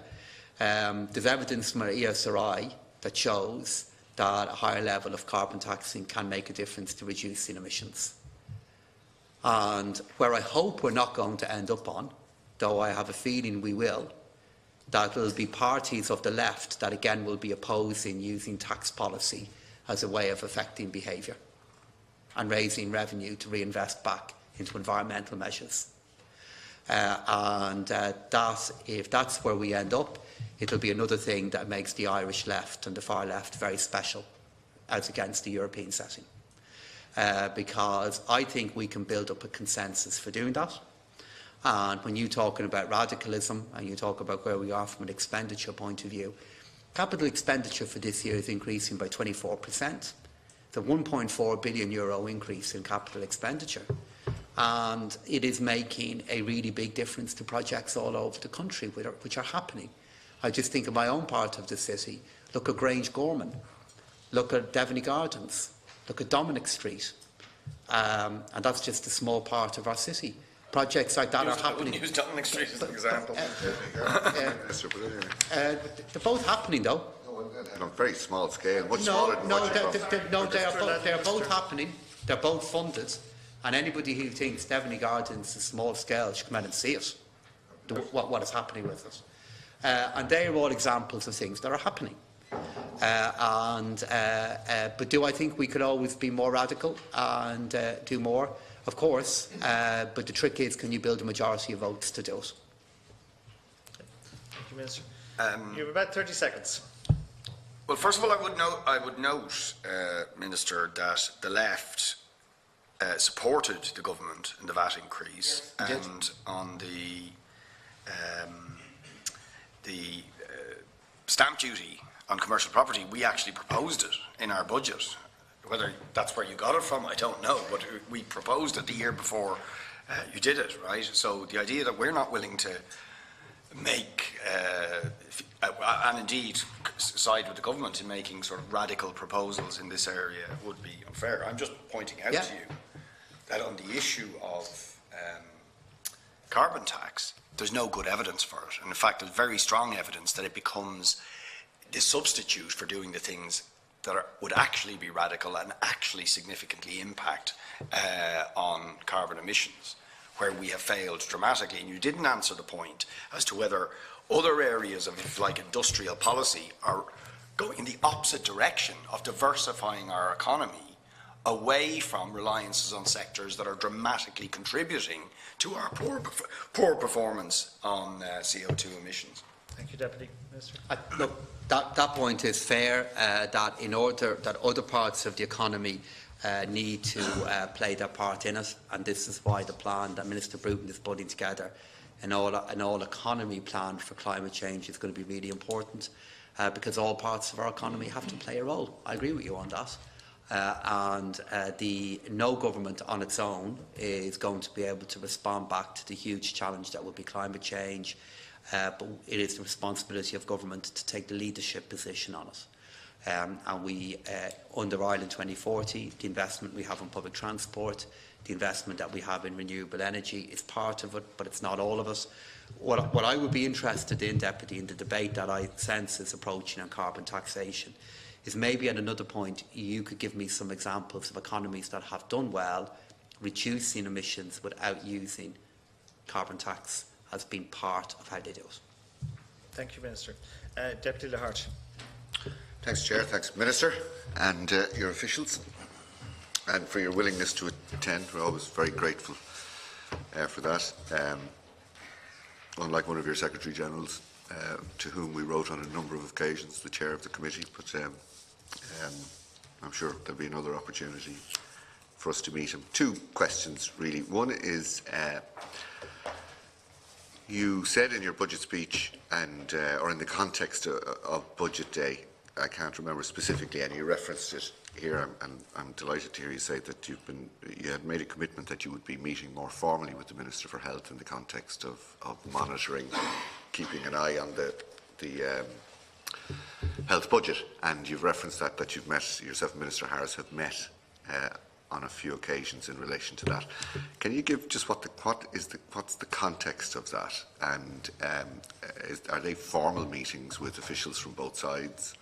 There's evidence from our ESRI that shows that a higher level of carbon taxing can make a difference to reducing emissions. And where I hope we're not going to end up on, though I have a feeling we will, that there will be parties of the left that again will be opposing using tax policy as a way of affecting behaviour and raising revenue to reinvest back into environmental measures. If that's where we end up, it'll be another thing that makes the Irish left and the far left very special as against the European setting. Because I think we can build up a consensus for doing that. And when you're talking about radicalism and you talk about where we are from an expenditure point of view, capital expenditure for this year is increasing by 24%. The €1.4 billion increase in capital expenditure. And it is making a really big difference to projects all over the country which are happening. I just think of my own part of the city. Look at Grange Gorman. Look at Devony Gardens. Look at Dominic Street. And that's just a small part of our city. Projects like that are happening. Use Dominic Street as an example. They're both happening, though. On a very small scale. Much smaller than what they're both happening. They're both funded. And anybody who thinks Devony Gardens is small scale should come out and see it. What is happening with it. And they are all examples of things that are happening. But do I think we could always be more radical and do more? Of course. But the trick is, can you build a majority of votes to do it? Thank you, Minister. You have about 30 seconds. Well, first of all, I would note, Minister, that the left supported the government in the VAT increase, yes, and on the stamp duty on commercial property, we actually proposed it in our budget. Whether that's where you got it from, I don't know, but we proposed it the year before you did it, right? So the idea that we're not willing to make, and indeed side with the government in making sort of radical proposals in this area would be unfair. I'm just pointing out to you that on the issue of carbon tax, there's no good evidence for it. And in fact, there's very strong evidence that it becomes the substitute for doing the things that would actually be radical and actually significantly impact on carbon emissions, where we have failed dramatically. And you didn't answer the point as to whether other areas of, like, industrial policy are going in the opposite direction of diversifying our economy away from reliances on sectors that are dramatically contributing to our poor performance on CO2 emissions. Thank you, Deputy Minister. Look, that point is fair, that in order that other parts of the economy need to play their part in it, and this is why the plan that Minister Breathnach is putting together, an all-economy plan for climate change, is going to be really important, because all parts of our economy have to play a role. I agree with you on that. No government on its own is going to be able to respond back to the huge challenge that will be climate change, but it is the responsibility of government to take the leadership position on it. And we, under Ireland 2040, the investment we have in public transport, the investment that we have in renewable energy is part of it, but it's not all of it. What I would be interested in, Deputy, in the debate that I sense is approaching on carbon taxation, is maybe at another point you could give me some examples of economies that have done well, reducing emissions without using carbon tax as being part of how they do it. Thank you, Minister. Deputy Lahart. Thanks, Chair. Thanks, Minister, and your officials, and for your willingness to attend. We're always very grateful for that. Unlike one of your Secretary Generals, to whom we wrote on a number of occasions, the Chair of the Committee, but I'm sure there'll be another opportunity for us to meet him. Two questions, really. One is, you said in your budget speech, and or in the context of Budget Day, I can't remember specifically, and you referenced it here, and I'm delighted to hear you say that you had made a commitment that you would be meeting more formally with the Minister for Health in the context of monitoring, keeping an eye on the health budget, and you've referenced that you've met, yourself and Minister Harris have met on a few occasions in relation to that. Can you give just what's the context of that, and are they formal meetings with officials from both sides?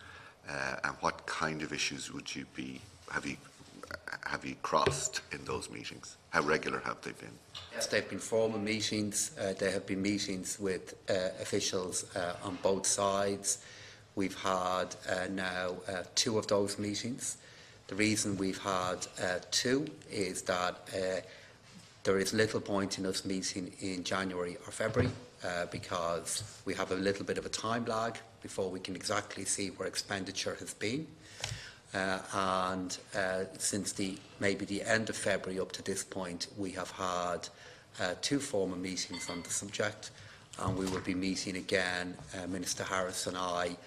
And what kind of issues have you crossed in those meetings? How regular have they been? Yes, they've been formal meetings. There have been meetings with officials on both sides. We've had now 2 of those meetings. The reason we've had 2 is that there is little point in us meeting in January or February because we have a little bit of a time lag before we can exactly see where expenditure has been. Since maybe the end of February up to this point, we have had 2 formal meetings on the subject, and we will be meeting again, Minister Harris and I,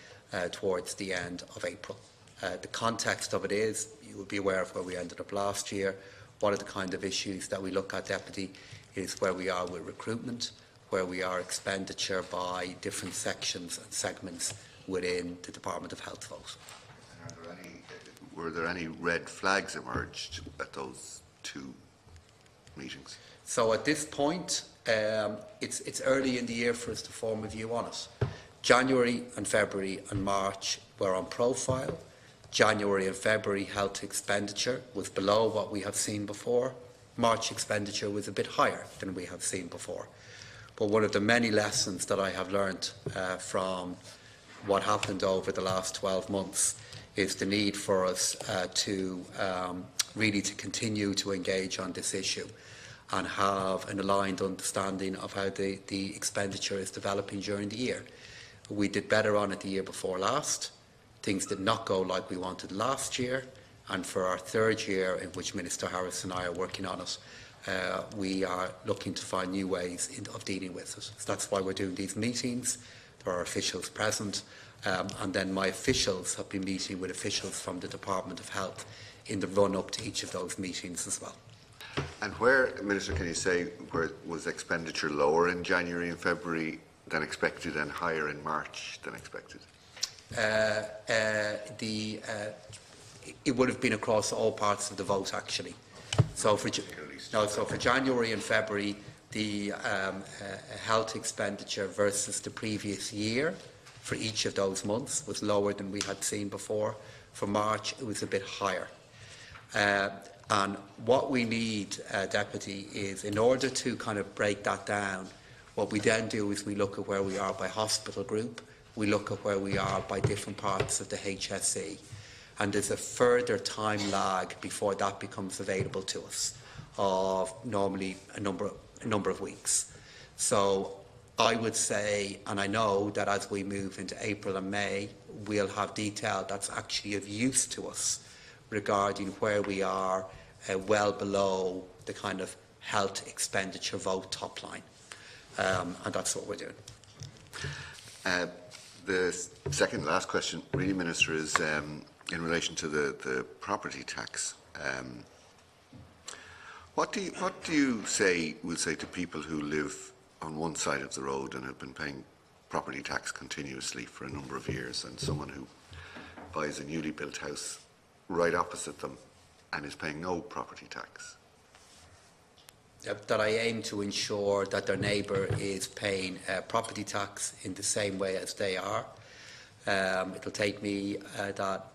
towards the end of April. The context of it is, you will be aware of where we ended up last year. What are the kind of issues that we look at, Deputy, is where we are with recruitment, where we are expenditure by different sections and segments within the Department of Health vote. Were there any red flags emerged at those 2 meetings? So at this point, it's early in the year for us to form a view on it. January and February and March were on profile. January and February health expenditure was below what we have seen before. March expenditure was a bit higher than we have seen before. But one of the many lessons that I have learned from what happened over the last 12 months is the need for us to really continue to engage on this issue and have an aligned understanding of how the expenditure is developing during the year. We did better on it the year before last. Things did not go like we wanted last year, and for our 3rd year in which Minister Harris and I are working on it, we are looking to find new ways of dealing with it. So that's why we're doing these meetings. There are officials present, and then my officials have been meeting with officials from the Department of Health in the run-up to each of those meetings as well. And where, Minister, can you say, where was expenditure lower in January and February than expected and higher in March than expected? It would have been across all parts of the vote, actually. So for January and February, the health expenditure versus the previous year for each of those months was lower than we had seen before. For March, it was a bit higher. And what we need, Deputy, is in order to kind of break that down, what we then do is we look at where we are by hospital group, we look at where we are by different parts of the HSE, and there's a further time lag before that becomes available to us of normally a number of weeks. So I would say, and I know that as we move into April and May, we'll have detail that's actually of use to us regarding where we are well below the kind of health expenditure vote top line. And that's what we're doing. The second last question, really, Minister, is in relation to the property tax. What do you will say to people who live on one side of the road and have been paying property tax continuously for a number of years, and someone who buys a newly built house right opposite them and is paying no property tax? That I aim to ensure that their neighbour is paying property tax in the same way as they are. It'll take me that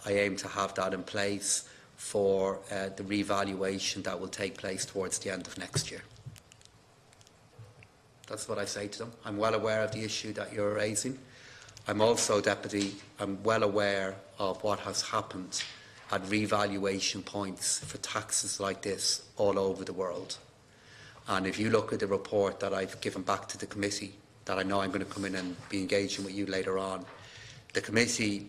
I aim to have that in place for the revaluation that will take place towards the end of next year. That's what I say to them. I'm well aware of the issue that you're raising. I'm also, Deputy, I'm well aware of what has happened at revaluation points for taxes like this all over the world. And if you look at the report that I've given back to the committee, that I know I'm going to come in and be engaging with you later on, the committee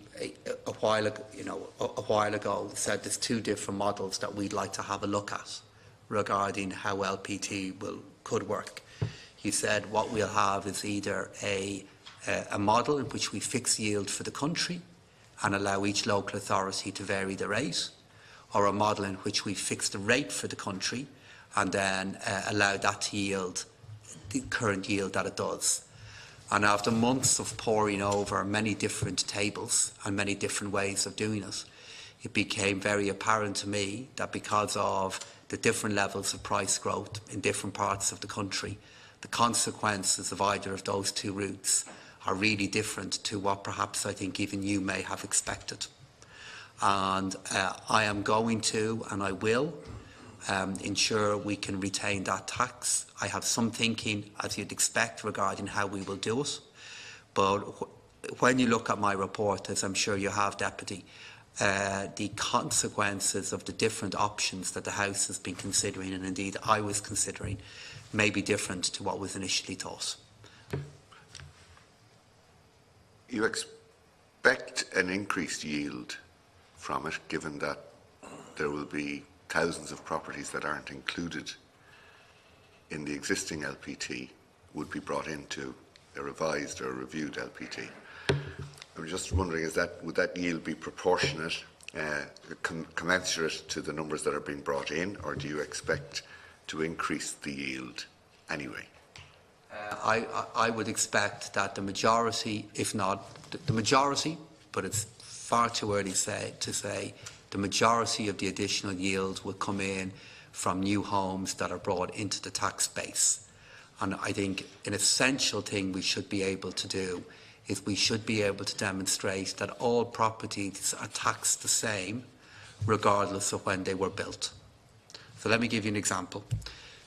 a while ago said there's two different models that we'd like to have a look at regarding how LPT could work. He said what we'll have is either a model in which we fix yield for the country and allow each local authority to vary the rate, or a model in which we fix the rate for the country and then allow that to yield the current yield that it does. And after months of poring over many different tables and many different ways of doing it, it became very apparent to me that because of the different levels of price growth in different parts of the country, the consequences of either of those two routes are really different to what perhaps I think even you may have expected. And I am going to, and I will, ensure we can retain that tax. I have some thinking, as you'd expect, regarding how we will do it. But when you look at my report, as I'm sure you have, Deputy, the consequences of the different options that the House has been considering, and indeed I was considering, may be different to what was initially thought. You expect an increased yield from it, given that there will be thousands of properties that aren't included in the existing LPT would be brought into a revised or reviewed LPT. I'm just wondering, would that yield be proportionate, commensurate to the numbers that are being brought in, or do you expect to increase the yield anyway? I would expect that the majority, if not the majority, but it's far too early to say, the majority of the additional yield will come in from new homes that are brought into the tax base. And I think an essential thing we should be able to do is we should be able to demonstrate that all properties are taxed the same regardless of when they were built. So let me give you an example.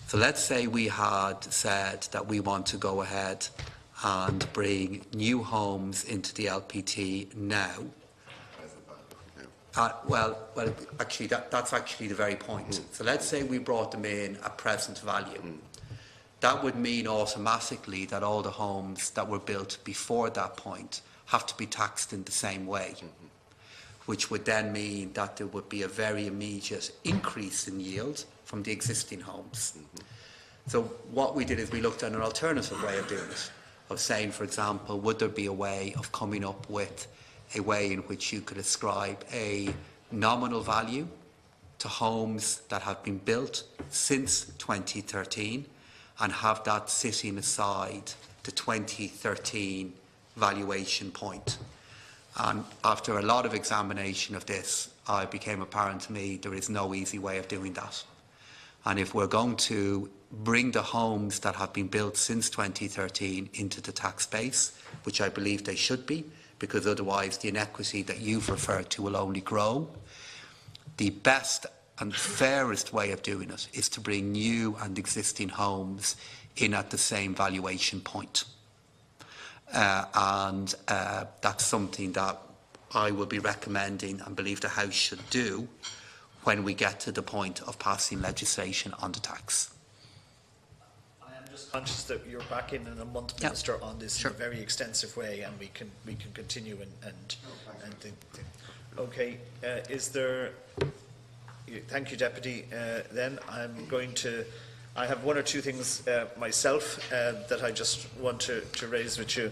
So let's say we had said that we want to go ahead and bring new homes into the LPT now. Actually, that's actually the very point. So let's say we brought them in at present value. That would mean automatically that all the homes that were built before that point have to be taxed in the same way, which would then mean that there would be a very immediate increase in yield from the existing homes. So what we did is we looked at an alternative way of doing it, of saying, for example, would there be a way of coming up with a way in which you could ascribe a nominal value to homes that have been built since 2013 and have that sitting aside the 2013 valuation point. And after a lot of examination of this, it became apparent to me there is no easy way of doing that. And if we're going to bring the homes that have been built since 2013 into the tax base, which I believe they should be, because otherwise the inequity that you've referred to will only grow, the best and fairest way of doing it is to bring new and existing homes in at the same valuation point. and that's something that I will be recommending and believe the House should do when we get to the point of passing legislation on the tax. I am just conscious that you're back in a month, Minister, on this in a very extensive way, and we can continue and think. Okay, is there? Thank you, Deputy. Then I have one or two things myself that I just want to raise with you,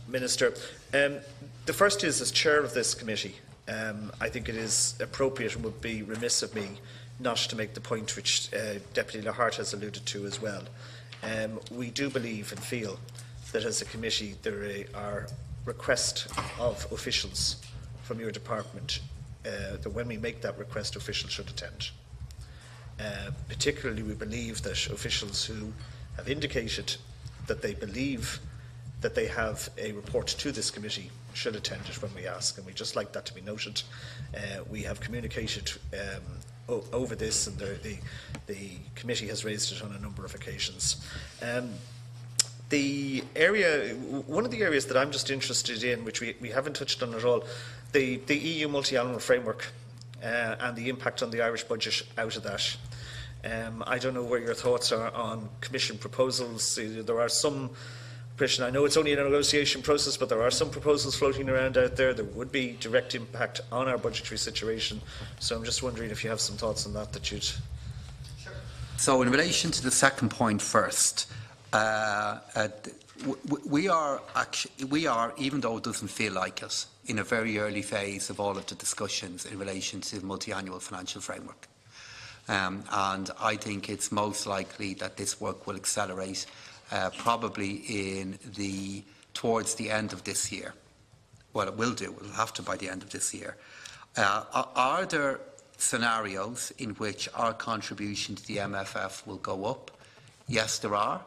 Minister. The first is, as Chair of this committee, I think it is appropriate and would be remiss of me not to make the point which Deputy Lahart has alluded to as well. We do believe and feel that as a committee there are requests of officials from your department that when we make that request, officials should attend. Particularly, we believe that officials who have indicated that they believe that they have a report to this committee should attend it when we ask, and we just like that to be noted. We have communicated over this, and the committee has raised it on a number of occasions. One of the areas that I'm just interested in, which we haven't touched on at all, the EU multi-annual framework and the impact on the Irish budget out of that. I don't know where your thoughts are on Commission proposals. There are some, Christian, I know it's only a negotiation process, but there are some proposals floating around out there that would be direct impact on our budgetary situation. So I'm just wondering if you have some thoughts on that you'd... Sure. So in relation to the second point first, we are, even though it doesn't feel like it, in a very early phase of all of the discussions in relation to the multi-annual financial framework. And I think it's most likely that this work will accelerate probably towards the end of this year. Well, it will do. It will have to by the end of this year. Are there scenarios in which our contribution to the MFF will go up? Yes, there are.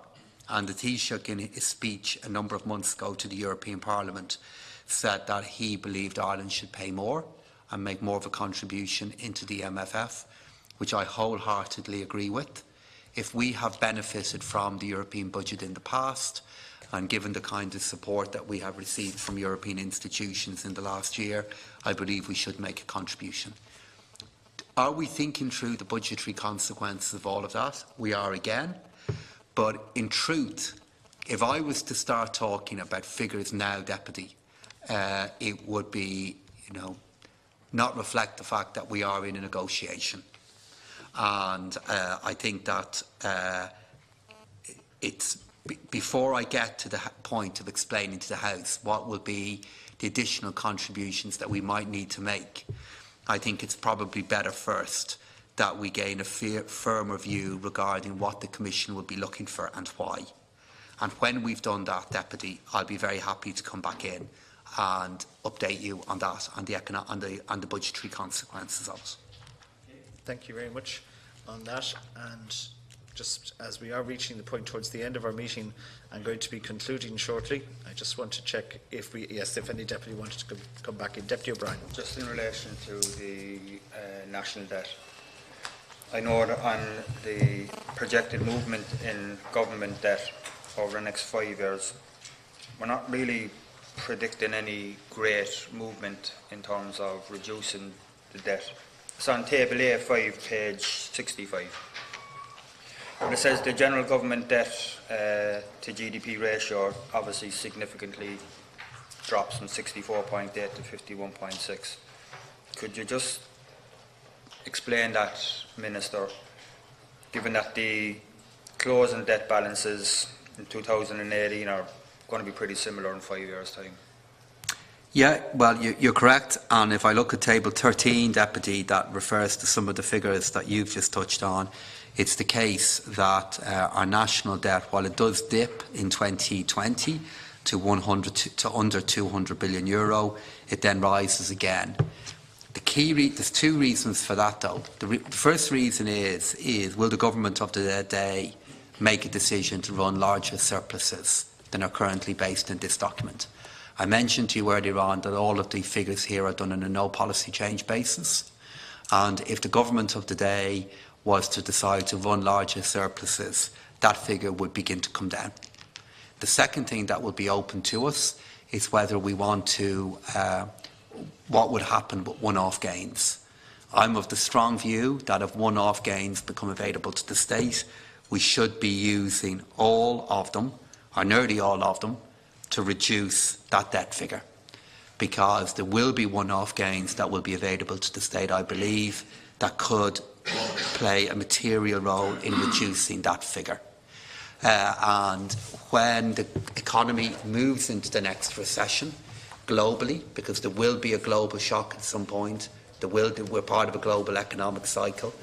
And the Taoiseach, in his speech a number of months ago to the European Parliament, said that he believed Ireland should pay more and make more of a contribution into the MFF, which I wholeheartedly agree with. If we have benefited from the European budget in the past, and given the kind of support that we have received from European institutions in the last year, I believe we should make a contribution. Are we thinking through the budgetary consequences of all of that? We are again. But in truth, if I was to start talking about figures now, Deputy, it would be, not reflect the fact that we are in a negotiation. And I think that before I get to the point of explaining to the House what will be the additional contributions that we might need to make, I think it's probably better first that we gain a firmer view regarding what the Commission will be looking for and why. And when we've done that, Deputy, I'll be very happy to come back in and update you on that, on the budgetary consequences of it. Thank you very much on that. And just as we are reaching the point towards the end of our meeting, I'm going to be concluding shortly. I just want to check if any deputy wanted to come back in. Deputy O'Brien. Just in relation to the national debt, I know that on the projected movement in government debt over the next 5 years, we're not really predicting any great movement in terms of reducing the debt. It's on table A5, page 65. And it says the general government debt to GDP ratio obviously significantly drops from 64.8 to 51.6. Could you just explain that, Minister, given that the closing debt balances in 2018 are going to be pretty similar in 5 years' time? Yeah, well, you're correct. And if I look at table 13, Deputy, that refers to some of the figures that you've just touched on, it's the case that our national debt, while it does dip in 2020 to under 200 billion euro, it then rises again. There's two reasons for that, though. The first reason is will the government of the day make a decision to run larger surpluses than are currently based in this document? I mentioned to you earlier on that all of the figures here are done on a no policy change basis. And if the government of the day was to decide to run larger surpluses, that figure would begin to come down. The second thing that will be open to us is whether we want to, what would happen with one-off gains. I'm of the strong view that if one-off gains become available to the state, we should be using all of them, or nearly all of them, to reduce that debt figure. Because there will be one-off gains that will be available to the state, I believe, that could play a material role in reducing that figure. And when the economy moves into the next recession globally, because there will be a global shock at some point, we're part of a global economic cycle,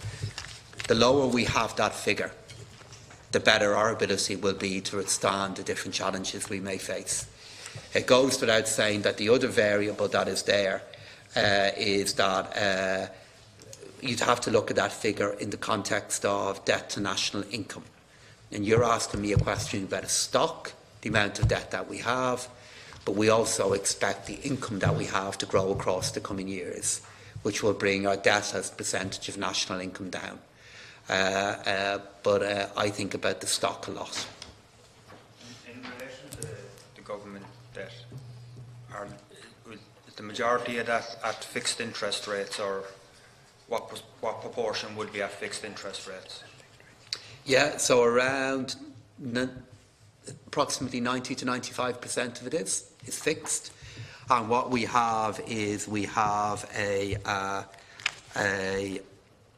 the lower we have that figure, the better our ability will be to withstand the different challenges we may face. It goes without saying that the other variable that is there is that you'd have to look at that figure in the context of debt to national income. And you're asking me a question about a stock, the amount of debt that we have, but we also expect the income that we have to grow across the coming years, which will bring our debt as a percentage of national income down. But I think about the stock a lot. In relation to the government debt, is the majority of that at fixed interest rates, or what proportion would be at fixed interest rates? Yeah, so around approximately 90 to 95% of it is fixed. And what we have is we have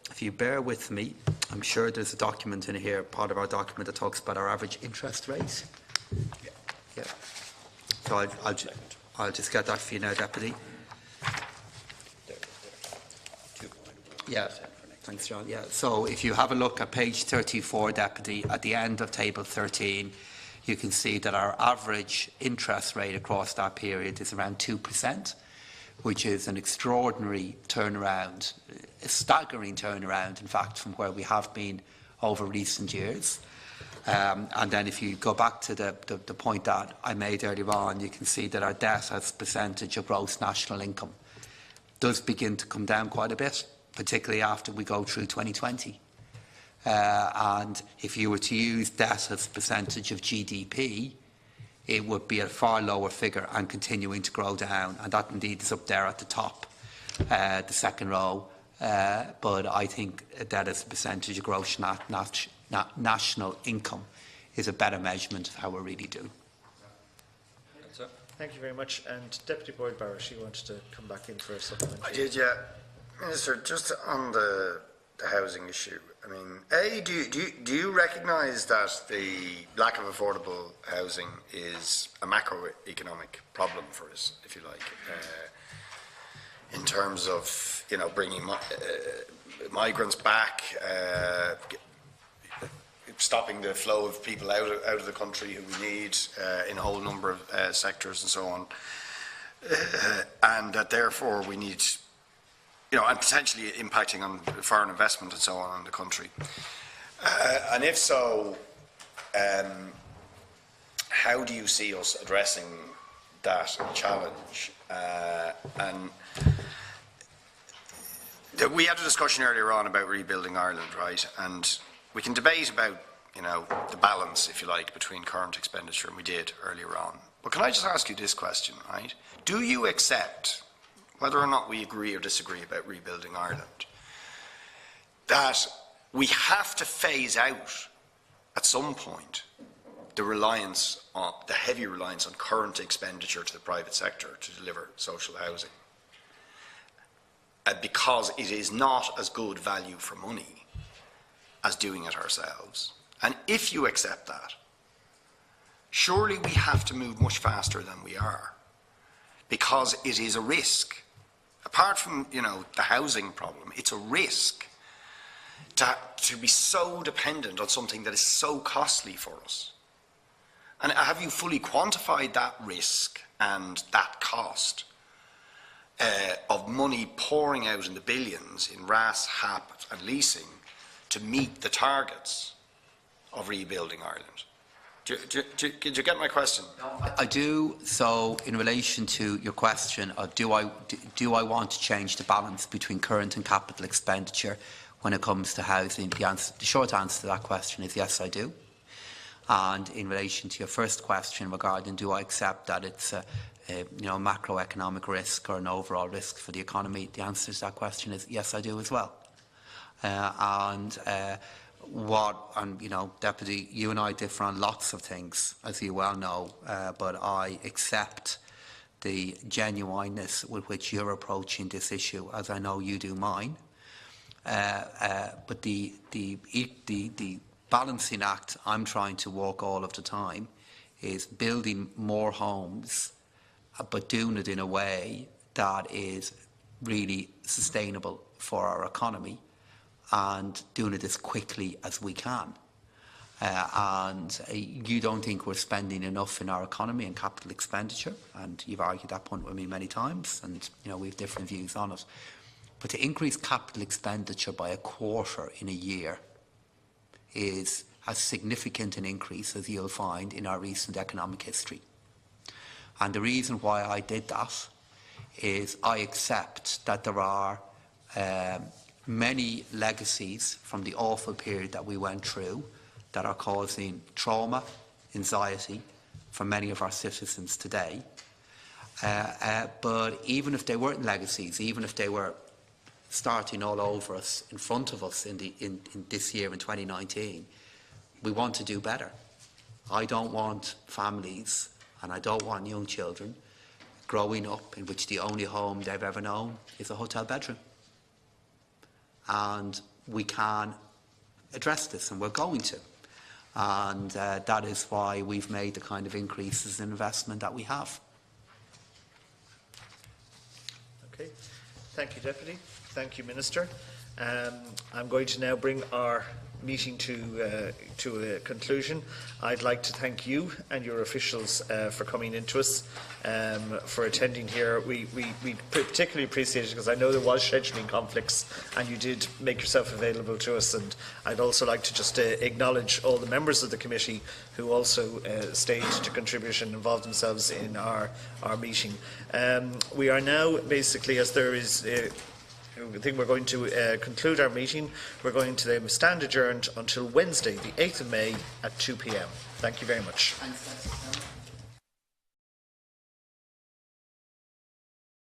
if you bear with me, I'm sure there's a document in here, part of our document that talks about our average interest rate. Yeah. So I'll just get that for you now, Deputy. Yeah. Thanks, John. Yeah. So if you have a look at page 34, Deputy, at the end of table 13, you can see that our average interest rate across that period is around 2%, which is an extraordinary turnaround, a staggering turnaround, in fact, from where we have been over recent years. And then if you go back to the point that I made earlier on, you can see that our debt as a percentage of gross national income does begin to come down quite a bit, particularly after we go through 2020. And if you were to use debt as a percentage of GDP, it would be a far lower figure and continuing to grow down. And that indeed is up there at the top, the second row. But I think that as a percentage of gross national income is a better measurement of how we really do. Thank you very much. And Deputy Boyd Barrett, you wanted to come back in for a supplement. I did, yeah. Minister, just on the housing issue, I mean, do you recognise that the lack of affordable housing is a macroeconomic problem for us, if you like, in terms of, you know, bringing migrants back, stopping the flow of people out of the country who we need in a whole number of sectors and so on, and that therefore we need, you know, and potentially impacting on foreign investment and so on in the country. And if so, how do you see us addressing that challenge? And we had a discussion earlier on about rebuilding Ireland, right? And we can debate about, you know, the balance, if you like, between current expenditure, and we did earlier on. But can I just ask you this question, right? Do you accept, whether or not we agree or disagree about rebuilding Ireland, that we have to phase out at some point the reliance on, the heavy reliance on current expenditure to the private sector to deliver social housing, because it is not as good value for money as doing it ourselves? And if you accept that, surely we have to move much faster than we are, because it is a risk. Apart from, you know, the housing problem, it's a risk to be so dependent on something that is so costly for us. And have you fully quantified that risk and that cost of money pouring out in the billions in RAS, HAP and leasing to meet the targets of rebuilding Ireland? Did you get my question? I do. So, in relation to your question of do I want to change the balance between current and capital expenditure when it comes to housing, the short answer to that question is yes, I do. And in relation to your first question regarding do I accept that it's a macroeconomic risk or an overall risk for the economy, the answer to that question is yes, I do as well. Deputy, you and I differ on lots of things, as you well know, but I accept the genuineness with which you're approaching this issue, as I know you do mine. But the balancing act I'm trying to walk all of the time is building more homes, but doing it in a way that is really sustainable for our economy and doing it as quickly as we can. You don't think we're spending enough in our economy and capital expenditure, and you've argued that point with me many times, and we have different views on it. But to increase capital expenditure by a quarter in a year is as significant an increase as you'll find in our recent economic history. And the reason why I did that is I accept that there are many legacies from the awful period that we went through that are causing trauma, anxiety for many of our citizens today. But even if they weren't legacies, even if they were starting all over us, in front of us in this year, in 2019, we want to do better. I don't want families and I don't want young children growing up in which the only home they've ever known is a hotel bedroom. And we can address this, and we're going to. And that is why we've made the kind of increases in investment that we have. Okay. Thank you, Deputy. Thank you, Minister. I'm going to now bring our meeting to a conclusion. I'd like to thank you and your officials for coming into us, for attending here. We particularly appreciate it because I know there was scheduling conflicts and you did make yourself available to us, and I'd also like to just acknowledge all the members of the committee who also stayed to contribute and involve themselves in our meeting. We are now basically, as there is I think we're going to conclude our meeting. We're going to stand adjourned until Wednesday, the 8th of May at 2 p.m. Thank you very much. Thanks.